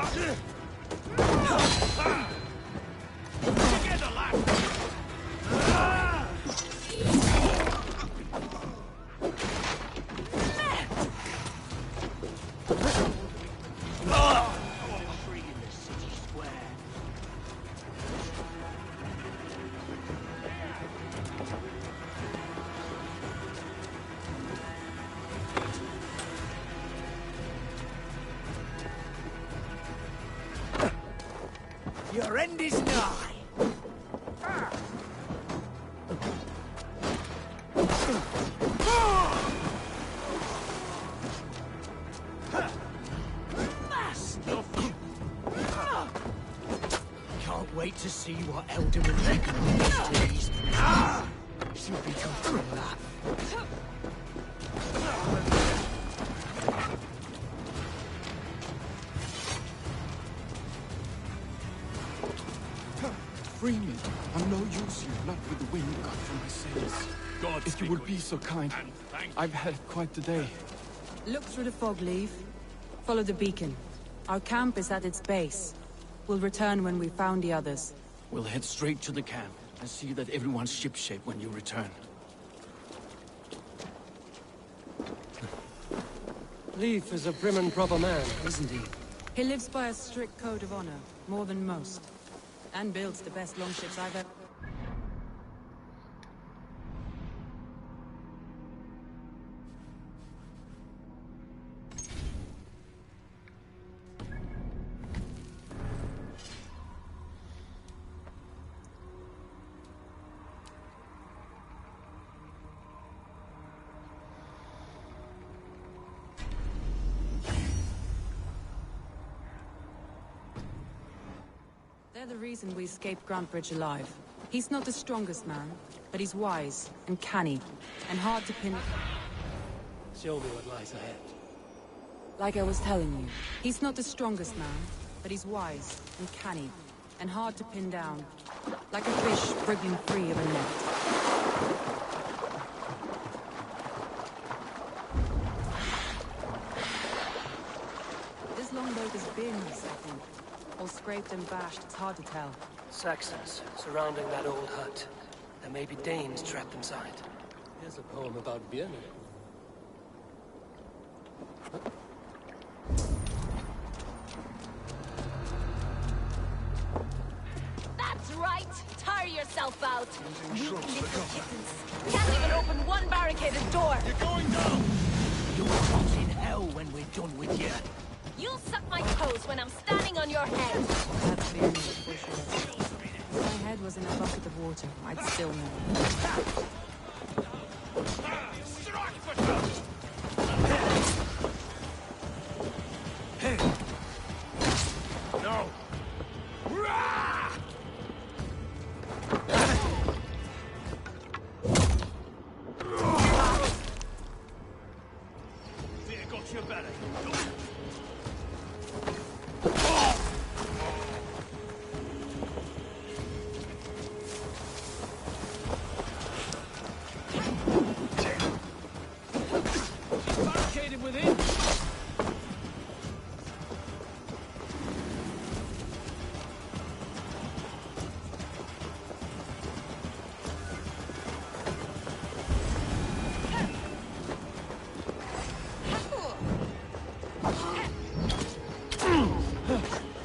Together, lad! Your end is nigh. Can't wait to see what Elderman reckon of these days. She'll be come through that. Free me. I'm no use here, not with the wind got from my sails. God, if you would be so kind. I've had quite the day. Look through the fog, Leaf. Follow the beacon. Our camp is at its base. We'll return when we've found the others. We'll head straight to the camp and see that everyone's shipshape when you return. Leif is a prim and proper man, isn't he? He lives by a strict code of honor, more than most. And builds the best longships I've ever... They're the reason we escaped Grantebridge alive. He's not the strongest man, but he's wise and canny, and hard to pin... Show me what lies ahead. Like I was telling you, he's not the strongest man, but he's wise and canny, and hard to pin down. Like a fish wriggling free of a net. This longboat is Byrne's, I think. All scraped and bashed, it's hard to tell. Saxons surrounding that old hut. There may be Danes trapped inside. Here's a poem about Björn. That's right! Tire yourself out! Weak little kittens. Can't even open one barricaded door! You're going down! You'll rot in hell when we're done with you. You'll suck my toes when I'm standing on your head! That's Byrne, for sure. If my head was in a bucket of water, I'd still know. Strike for toast! No! Fear got your belly. Barricaded within.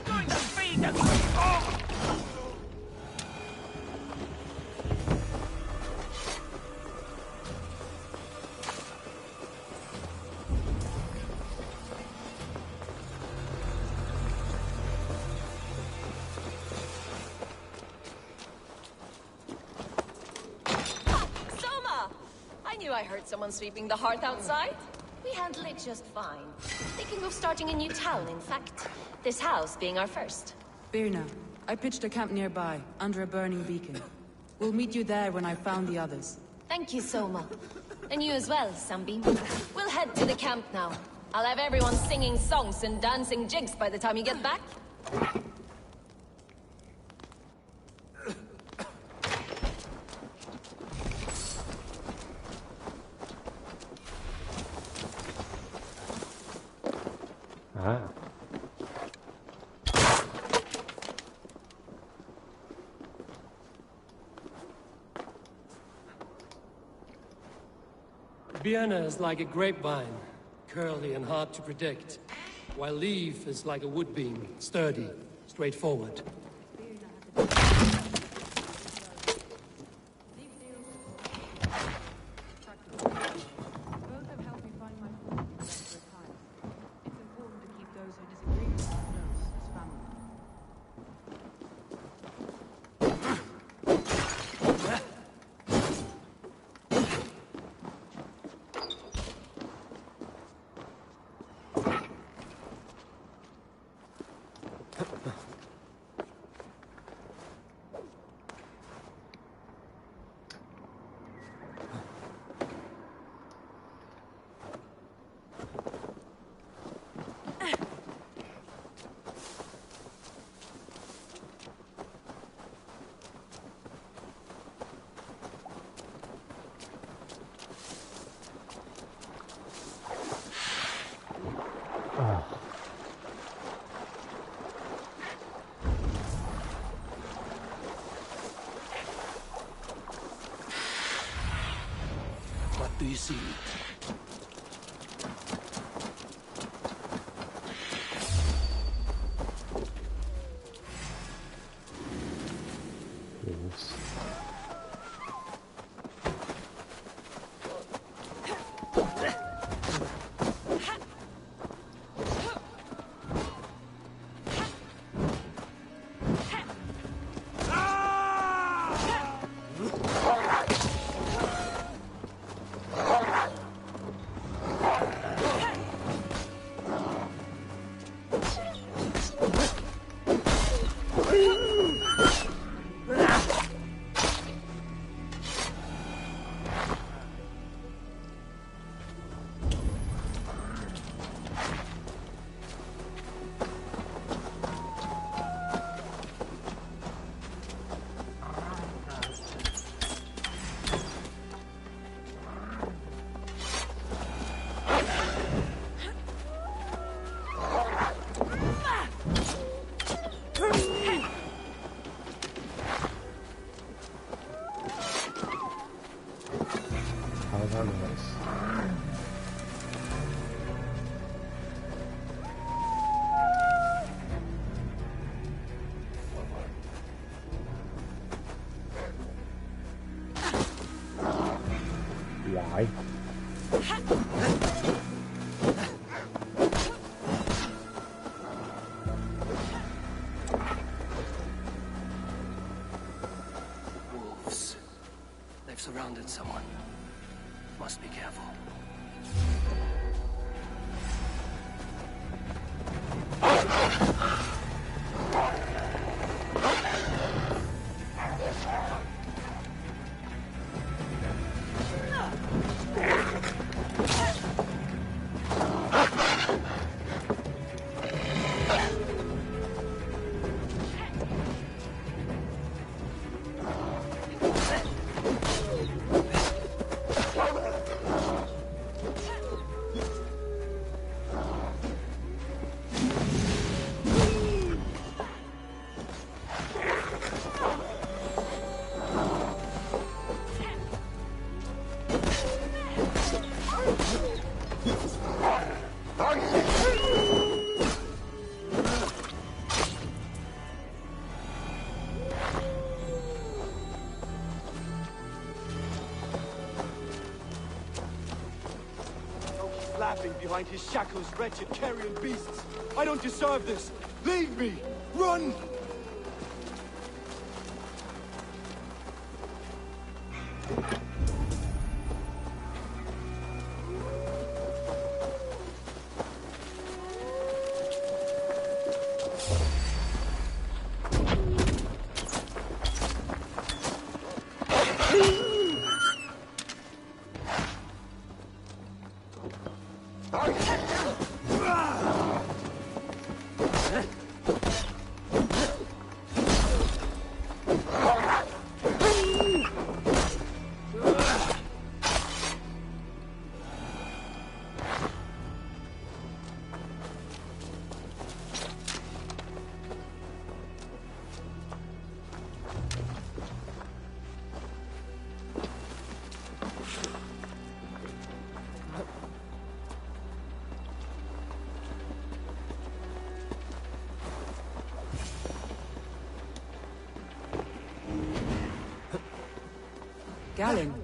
Going to feed them. Soma! I knew I heard someone sweeping the hearth outside. We handle it just fine. Thinking of starting a new town, in fact. This house being our first. Byrne, I pitched a camp nearby, under a burning beacon. We'll meet you there when I've found the others. Thank you, Soma. And you as well, Sunbeam. We'll head to the camp now. I'll have everyone singing songs and dancing jigs by the time you get back. Ah. Vienna is like a grapevine, curly and hard to predict, while Leaf is like a wood beam, sturdy, straightforward. What do you see? Why? Wolves. They've surrounded someone. Must be careful. Laughing behind his shackles, wretched carrion beasts. I don't deserve this. Leave me! Run! Galen,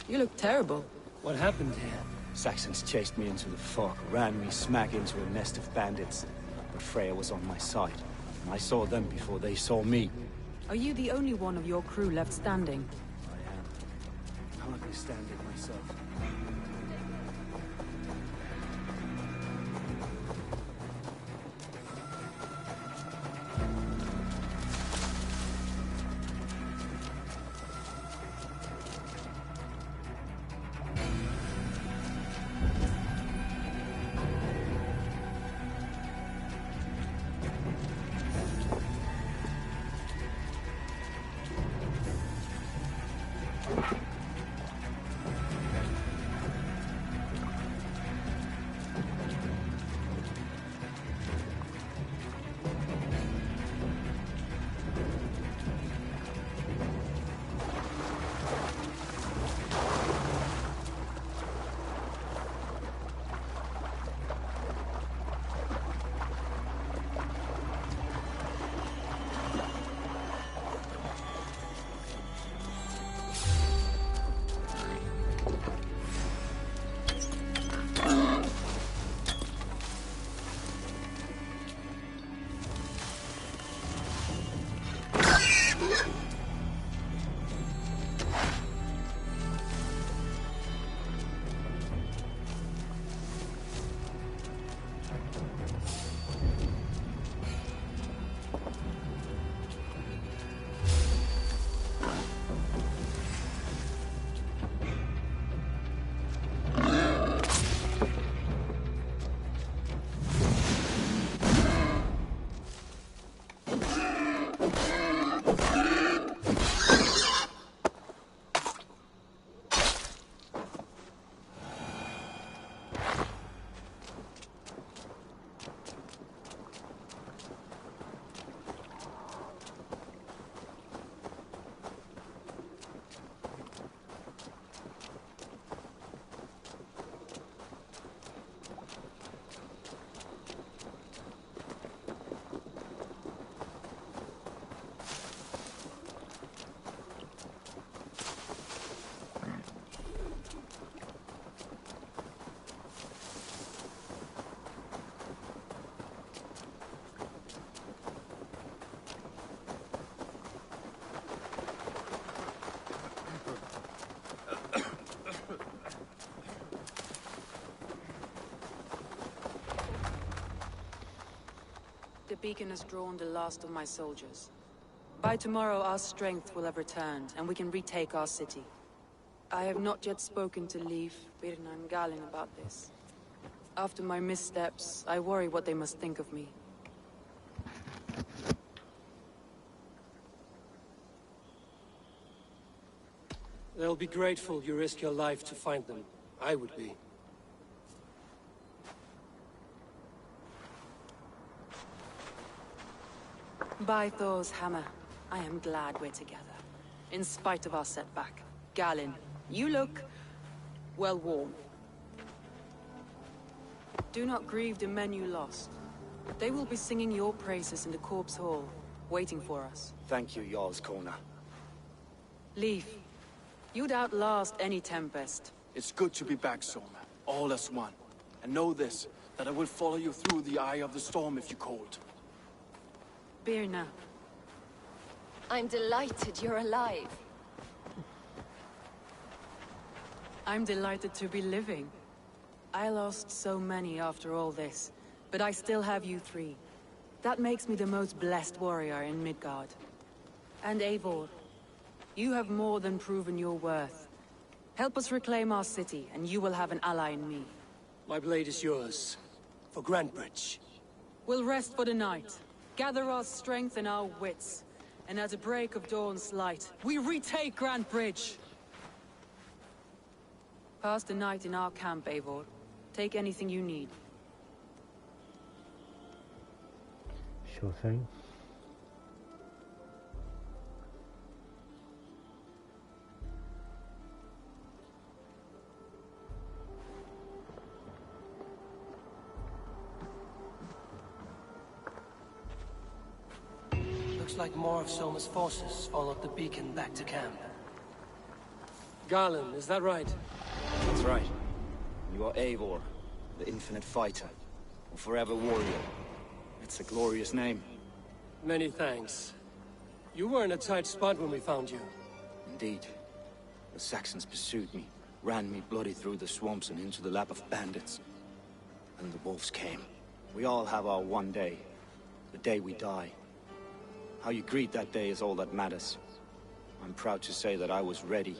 you look terrible. What happened here? Saxons chased me into the fog, ran me smack into a nest of bandits. But Freya was on my side, and I saw them before they saw me. Are you the only one of your crew left standing? I am. Hardly stand it myself. The beacon has drawn the last of my soldiers. By tomorrow, our strength will have returned, and we can retake our city. I have not yet spoken to Leif, Birna, and Galen about this. After my missteps, I worry what they must think of me. They'll be grateful you risk your life to find them. I would be. By Thor's hammer, I am glad we're together. In spite of our setback. Galen, you look... well, warm. Do not grieve the men you lost. They will be singing your praises in the Corpse Hall, waiting for us. Thank you, Jarl's Corner. Leif, you'd outlast any tempest. It's good to be back, Soma. All as one. And know this, that I will follow you through the eye of the storm if you called. Birna. I'm delighted you're alive. I'm delighted to be living. I lost so many after all this, but I still have you three. That makes me the most blessed warrior in Midgard. And Eivor, you have more than proven your worth. Help us reclaim our city, and you will have an ally in me. My blade is yours. For Grantebridge. We'll rest for the night. Gather our strength and our wits. And at the break of dawn's light, we retake Grantebridge! Pass the night in our camp, Eivor. Take anything you need. Sure thing. Looks like more of Soma's forces followed the beacon back to camp. Garland, is that right? That's right. You are Eivor, the infinite fighter, a forever warrior. It's a glorious name. Many thanks. You were in a tight spot when we found you. Indeed. The Saxons pursued me, ran me bloody through the swamps and into the lap of bandits. And the wolves came. We all have our one day. The day we die. How you greet that day is all that matters. I'm proud to say that I was ready.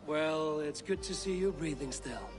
Well, it's good to see you breathing still.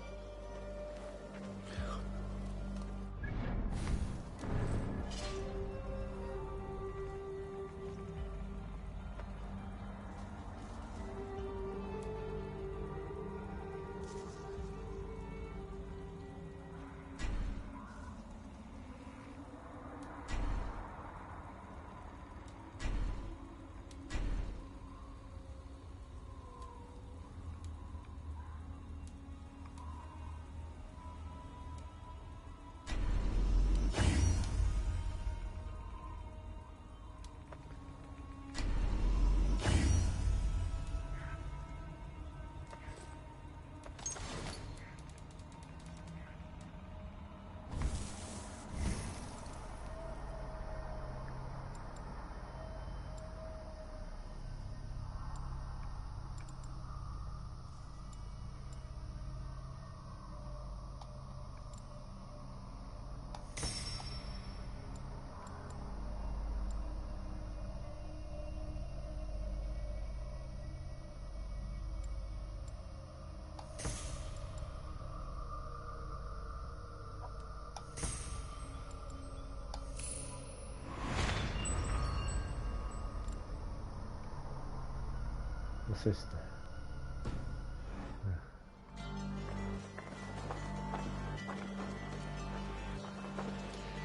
The sister.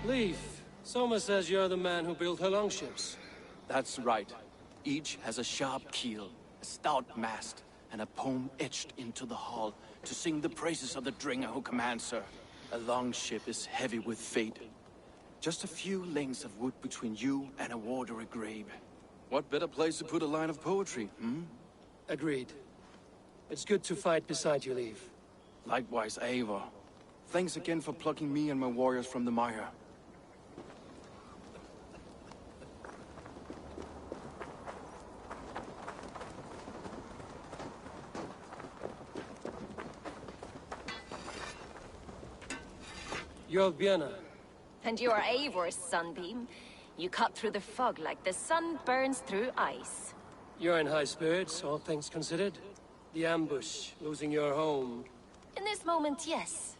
Leif, Soma says you're the man who built her longships. That's right. Each has a sharp keel, a stout mast, and a poem etched into the hull to sing the praises of the dringer who commands her. A longship is heavy with fate. Just a few lengths of wood between you and a watery grave. What better place to put a line of poetry, hmm? Agreed. It's good to fight beside you, Leif. Likewise, Eivor. Thanks again for plucking me and my warriors from the mire. You're Björna. And you are Eivor's sunbeam. You cut through the fog like the sun burns through ice. You're in high spirits, all things considered. The ambush, losing your home. In this moment, yes.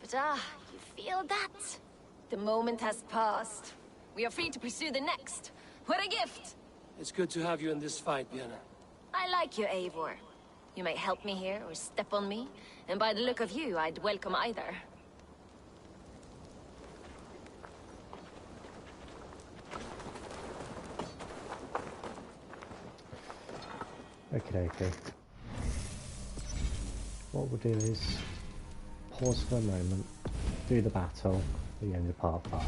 But you feel that? The moment has passed. We are free to pursue the next. What a gift! It's good to have you in this fight, Björna. I like you, Eivor. You may help me here or step on me, and by the look of you, I'd welcome either. Okay. What we'll do is pause for a moment, do the battle at the end of part 5.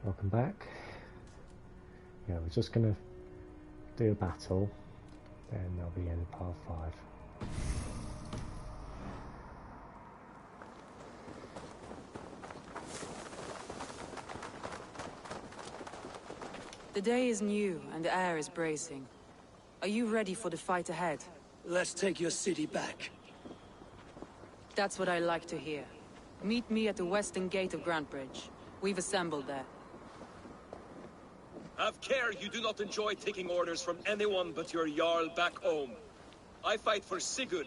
Welcome back. Yeah, we're just gonna do a battle, then there'll be end part 5. The day is new, and the air is bracing. Are you ready for the fight ahead? Let's take your city back. That's what I like to hear. Meet me at the western gate of Grantebridge. We've assembled there. Have care you do not enjoy taking orders from anyone but your Jarl back home. I fight for Sigurd,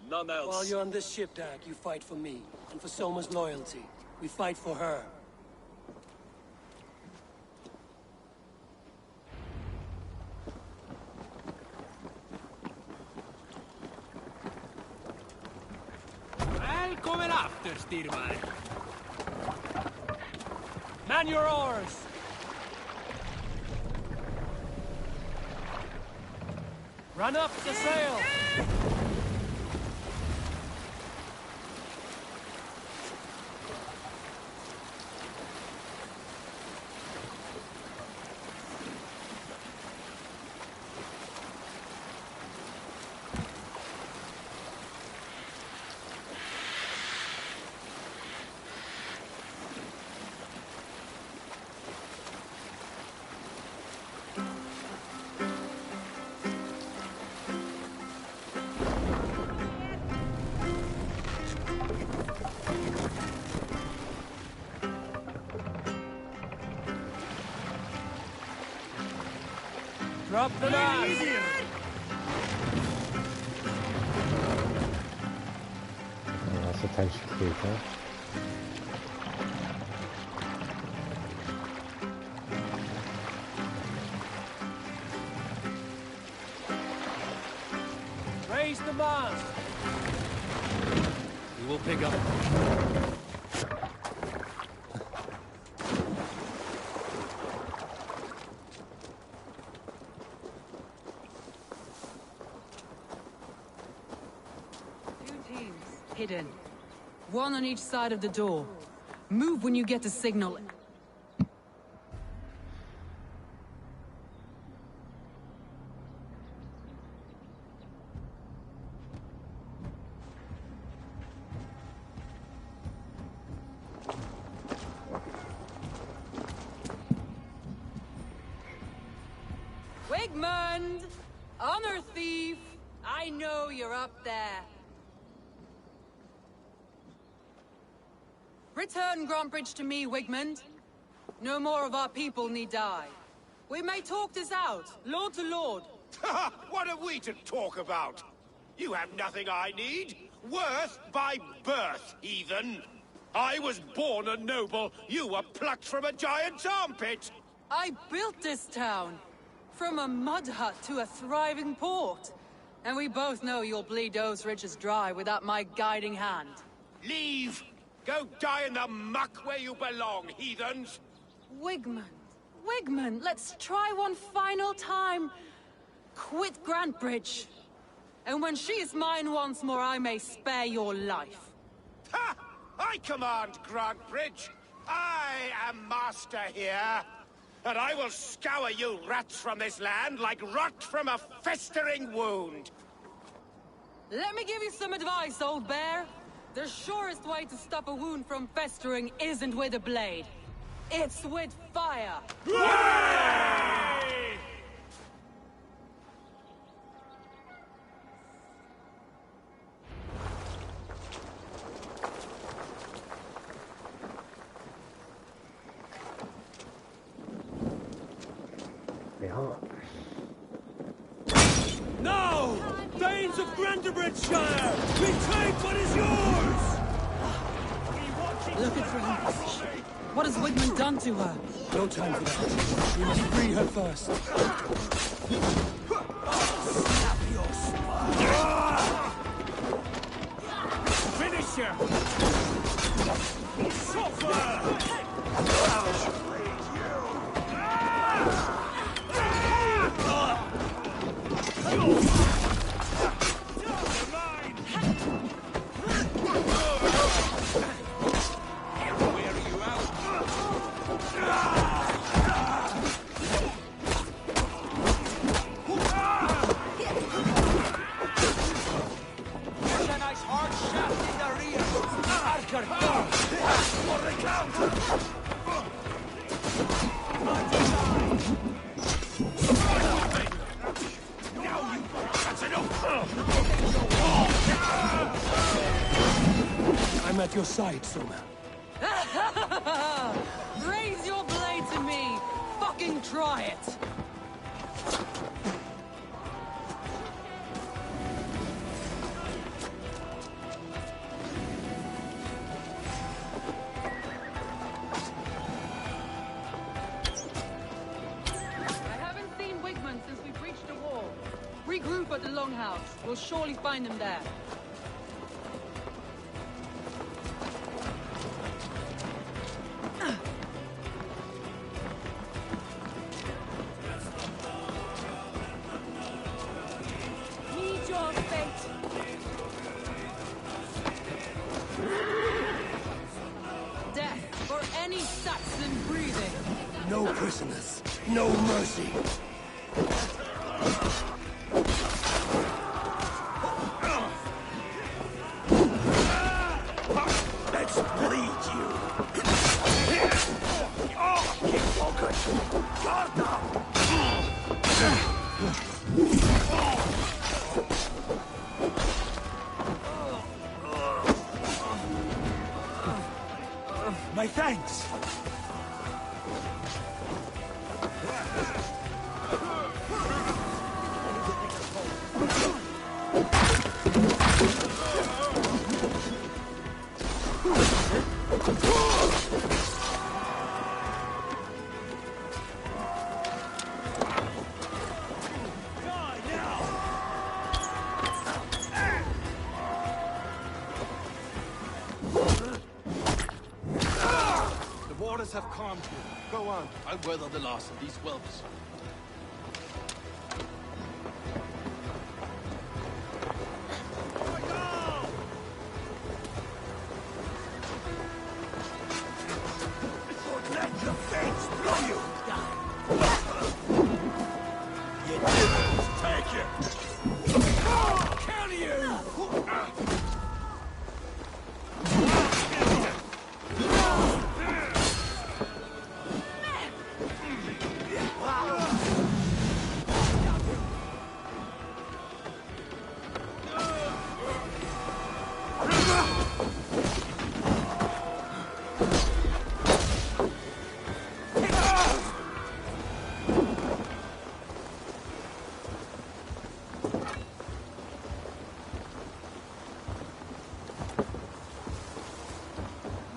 none else. While you're on this ship, Dag, you fight for me, and for Soma's loyalty. We fight for her. Välkommen after, Styrman. Man your oars! Run up the sail! Drop the knife! Oh, that's attention creeper. Raise the mast! We will pick up. Hidden. One on each side of the door. Move when you get the signal. Wigmund! Honor thief! I know you're up there. Return Grantebridge to me, Wigmund. No more of our people need die. We may talk this out, lord to lord. What are we to talk about? You have nothing I need. Worth by birth, heathen. I was born a noble. You were plucked from a giant's armpit. I built this town. From a mud hut to a thriving port. And we both know you'll bleed those riches dry without my guiding hand. Leave! Go die in the muck where you belong, heathens! Wigmund, Wigmund, let's try one final time. Quit Grantebridge. And when she is mine once more, I may spare your life. Ha! I command Grantebridge. I am master here. And I will scour you rats from this land like rot from a festering wound. Let me give you some advice, old bear. The surest way to stop a wound from festering isn't with a blade. It's with fire! Hooray! They are. No! Thanes of Grantebridgeshire! Retake what is yours! Look at Grantebridge. What has Wigmund done to her? No time for that. We must free her first. Snap your spine! Finish her! Suffer! Wear you out. at your side, Soma. Raise your blade to me! Fucking try it! I haven't seen Wigman since we breached the wall. Regroup at the Longhouse. We'll surely find him there. Meet your fate. Death for any Saxon breathing. No prisoners, no mercy. Let's bleed you. Oh, keep focused. Guard down. My thanks! The waters have calmed you. Go on. I'll weather the loss of these whelps. Let your fates blow you. You devils, take it. Kill you.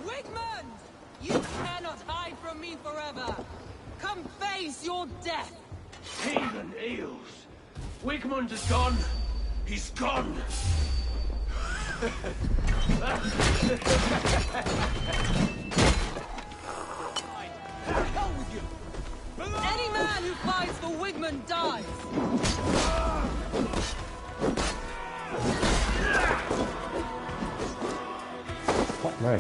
Wigman! You cannot hide from me forever! Come face your death! Heathen eels. Wigmund is gone. He's gone. Hell with you! Any man who fights for Wigman dies! Fuck me.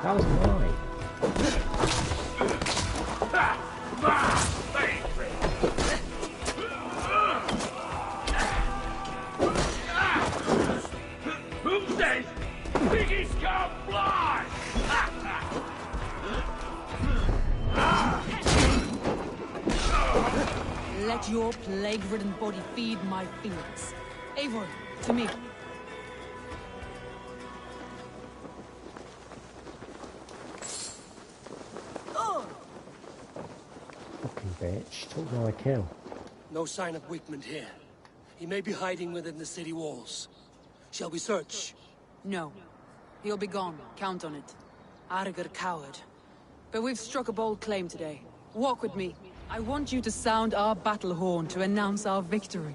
That was mine. Who says piggies can't fly? Let your plague-ridden body feed my feelings. Eivor, to me. Fucking bitch. Took my kill. No sign of Wigmund here. He may be hiding within the city walls. Shall we search? No. He'll be gone. Count on it. Arger coward. But we've struck a bold claim today. Walk with me. I want you to sound our battle horn to announce our victory.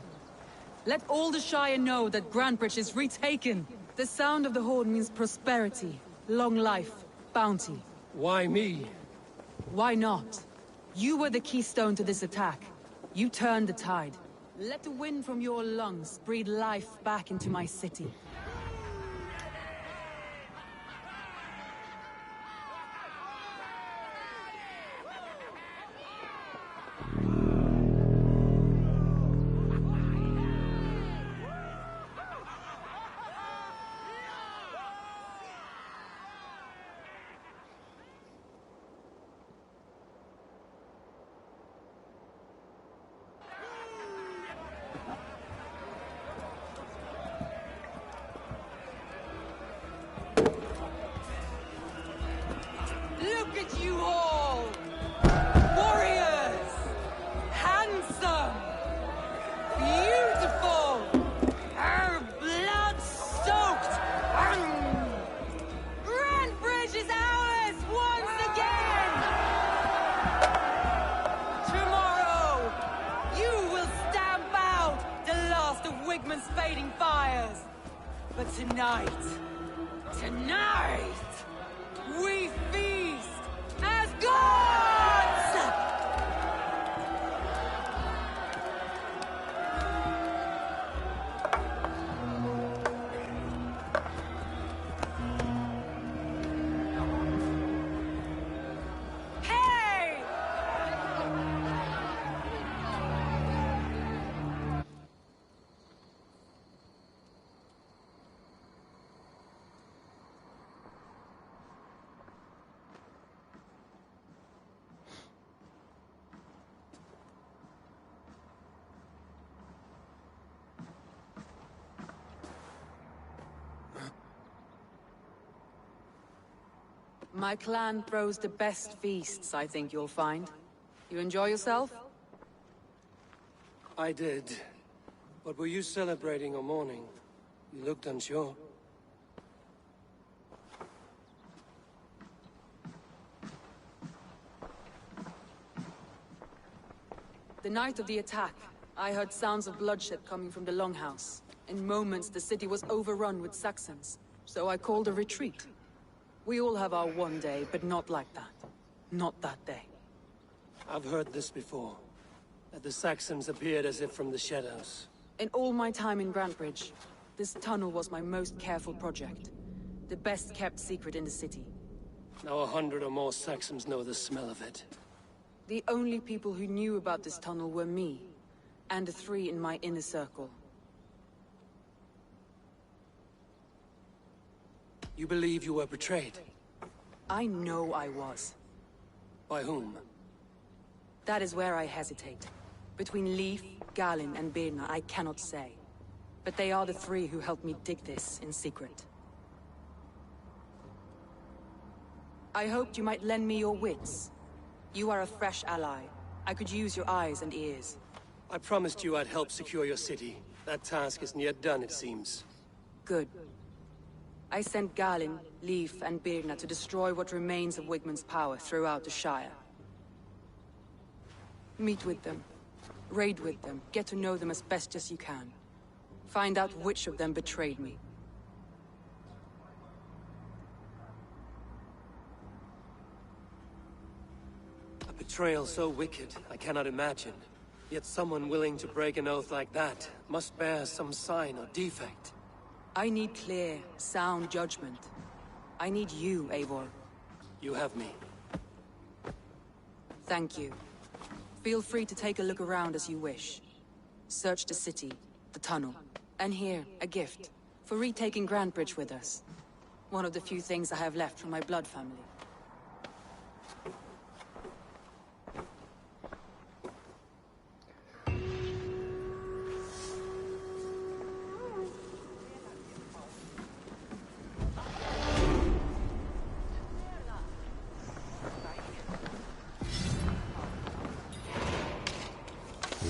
Let all the Shire know that Grantebridge is retaken. The sound of the horn means prosperity, long life, bounty. Why me? Why not? You were the keystone to this attack. You turned the tide. Let the wind from your lungs breathe life back into my city. Look at you all! Warriors! Handsome! Beautiful! Blood-soaked! Grantbridge is ours once again! Tomorrow, you will stamp out the last of Wigman's fading fires. But tonight, we feast as gods! Hey! My clan throws the best feasts, I think you'll find. You enjoy yourself? I did. But were you celebrating or mourning? You looked unsure. The night of the attack, I heard sounds of bloodshed coming from the Longhouse. In moments, the city was overrun with Saxons, so I called a retreat. We all have our one day, but not like that. Not that day. I've heard this before. That the Saxons appeared as if from the shadows. In all my time in Grantbridge, this tunnel was my most careful project. The best kept secret in the city. Now 100 or more Saxons know the smell of it. The only people who knew about this tunnel were me, and the 3 in my inner circle. You believe you were betrayed? I know I was. By whom? That is where I hesitate. Between Leif, Galin, and Birna, I cannot say. But they are the 3 who helped me dig this in secret. I hoped you might lend me your wits. You are a fresh ally. I could use your eyes and ears. I promised you I'd help secure your city. That task isn't yet done, it seems. Good. I sent Galin, Leif, and Birna to destroy what remains of Wigman's power throughout the Shire. Meet with them. Raid with them. Get to know them as best as you can. Find out which of them betrayed me. A betrayal so wicked, I cannot imagine. Yet someone willing to break an oath like that must bear some sign or defect. I need clear, sound judgment. I need you, Eivor. You have me. Thank you. Feel free to take a look around as you wish. Search the city, the tunnel, and here, a gift. For retaking Grantbridge with us. One of the few things I have left from my blood family.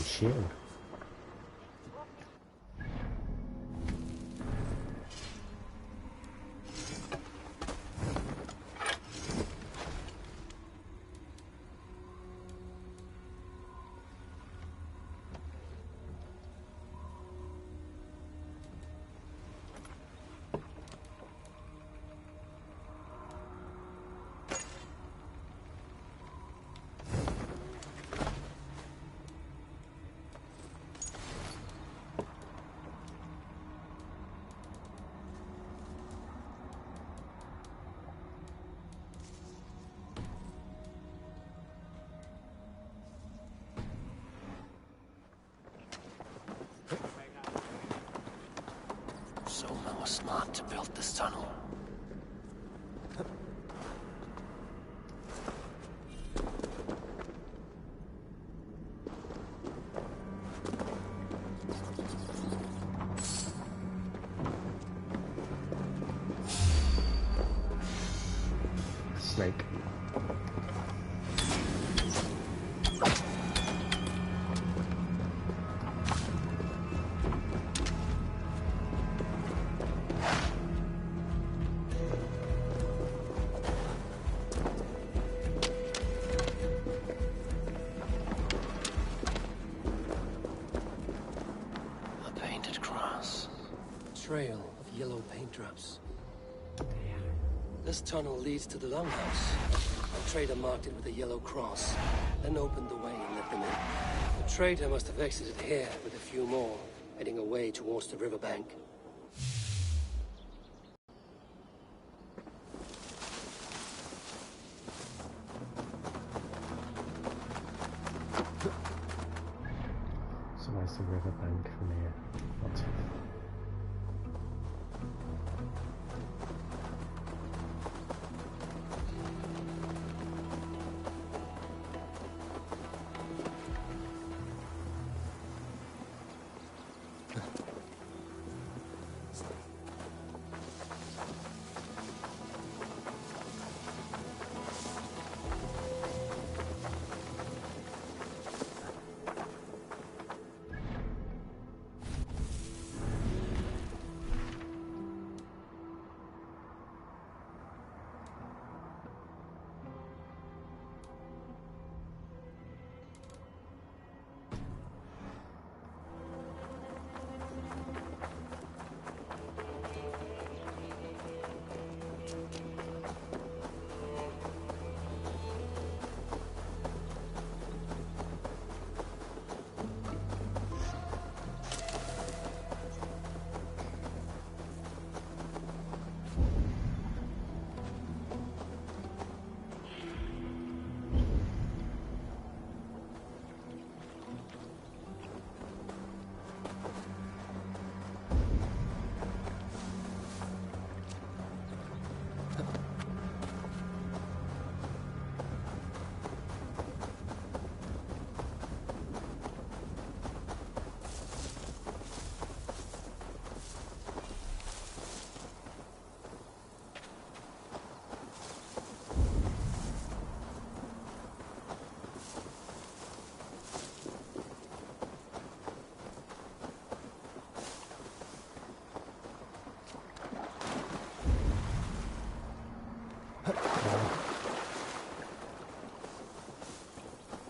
Shield. us not to build this tunnel. Snake. A painted cross. A trail of yellow paint drops. This tunnel leads to the longhouse. A trader marked it with a yellow cross, then opened the way and let them in. The trader must have exited here with a few more, heading away towards the riverbank. So where's the riverbank from here? Not too far.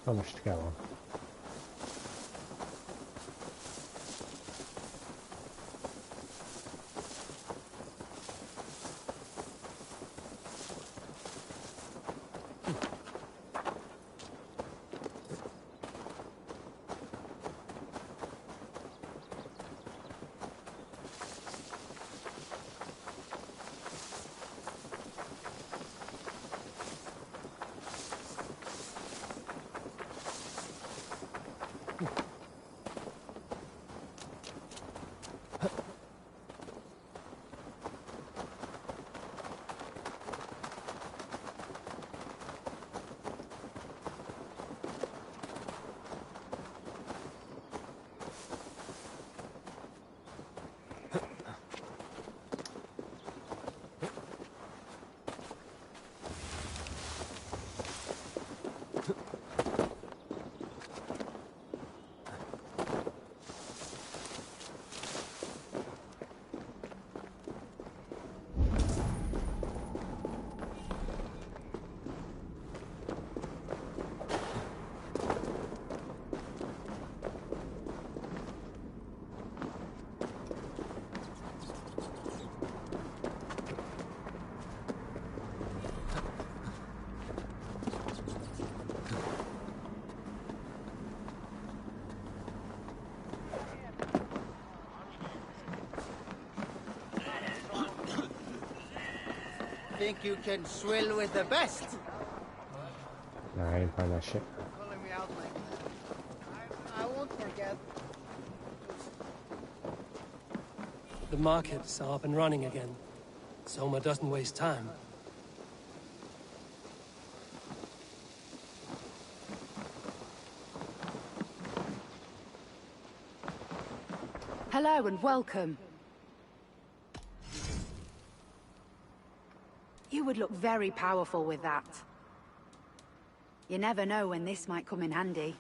Not much to go on. Think you can swill with the best? No, I didn't find that shit. Calling me out like that. I won't forget. The markets are up and running again. Soma doesn't waste time. Hello and welcome. You would look very powerful with that. You never know when this might come in handy.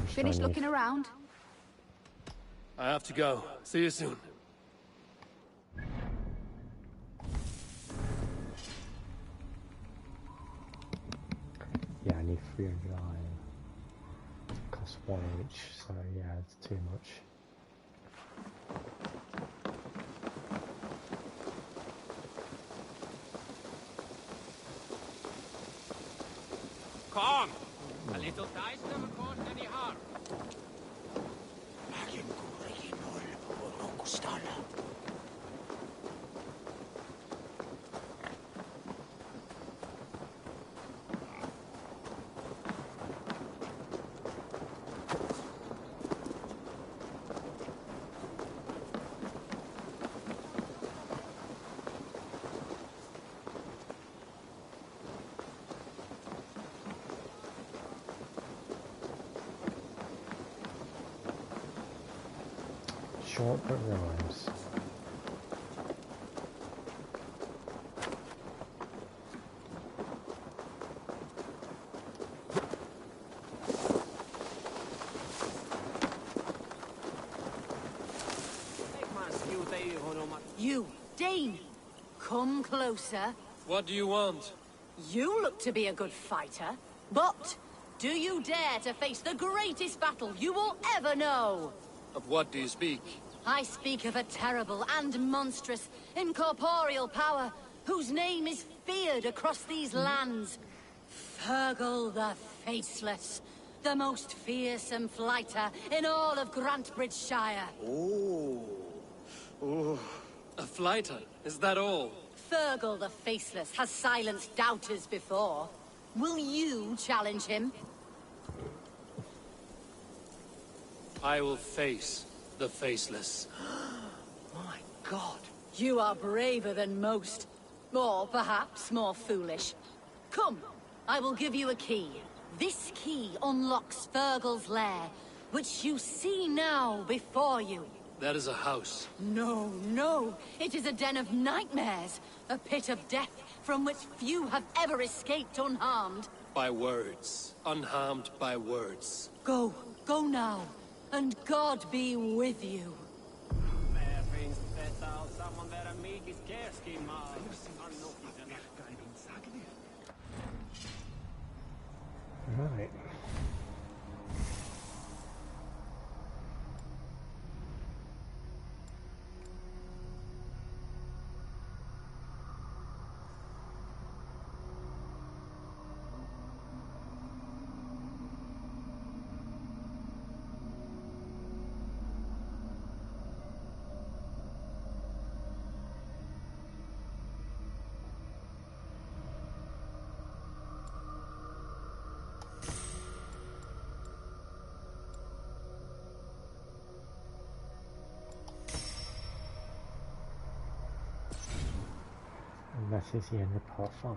Finished looking around? I have to go. See you soon. Yeah, I need 300 iron. Costs 1 each, so yeah, it's too much. Come! A little dice never caused any harm. Short but rhymes. You, Dane! Come closer. What do you want? You look to be a good fighter, but do you dare to face the greatest battle you will ever know? Of what do you speak? I speak of a terrible and monstrous, incorporeal power whose name is feared across these lands. Fergal the Faceless, the most fearsome fighter in all of Grantebridgeshire. A flighter? Is that all? Fergal the Faceless has silenced doubters before. Will you challenge him? I will face the Faceless. My God. You are braver than most. Or perhaps more foolish. Come, I will give you a key. This key unlocks Fergal's lair, which you see now before you. That is a house. No, no. It is a den of nightmares. A pit of death from which few have ever escaped unharmed. By words. Unharmed by words. Go. Go now. And God be with you. Right. And that is the end of part 5.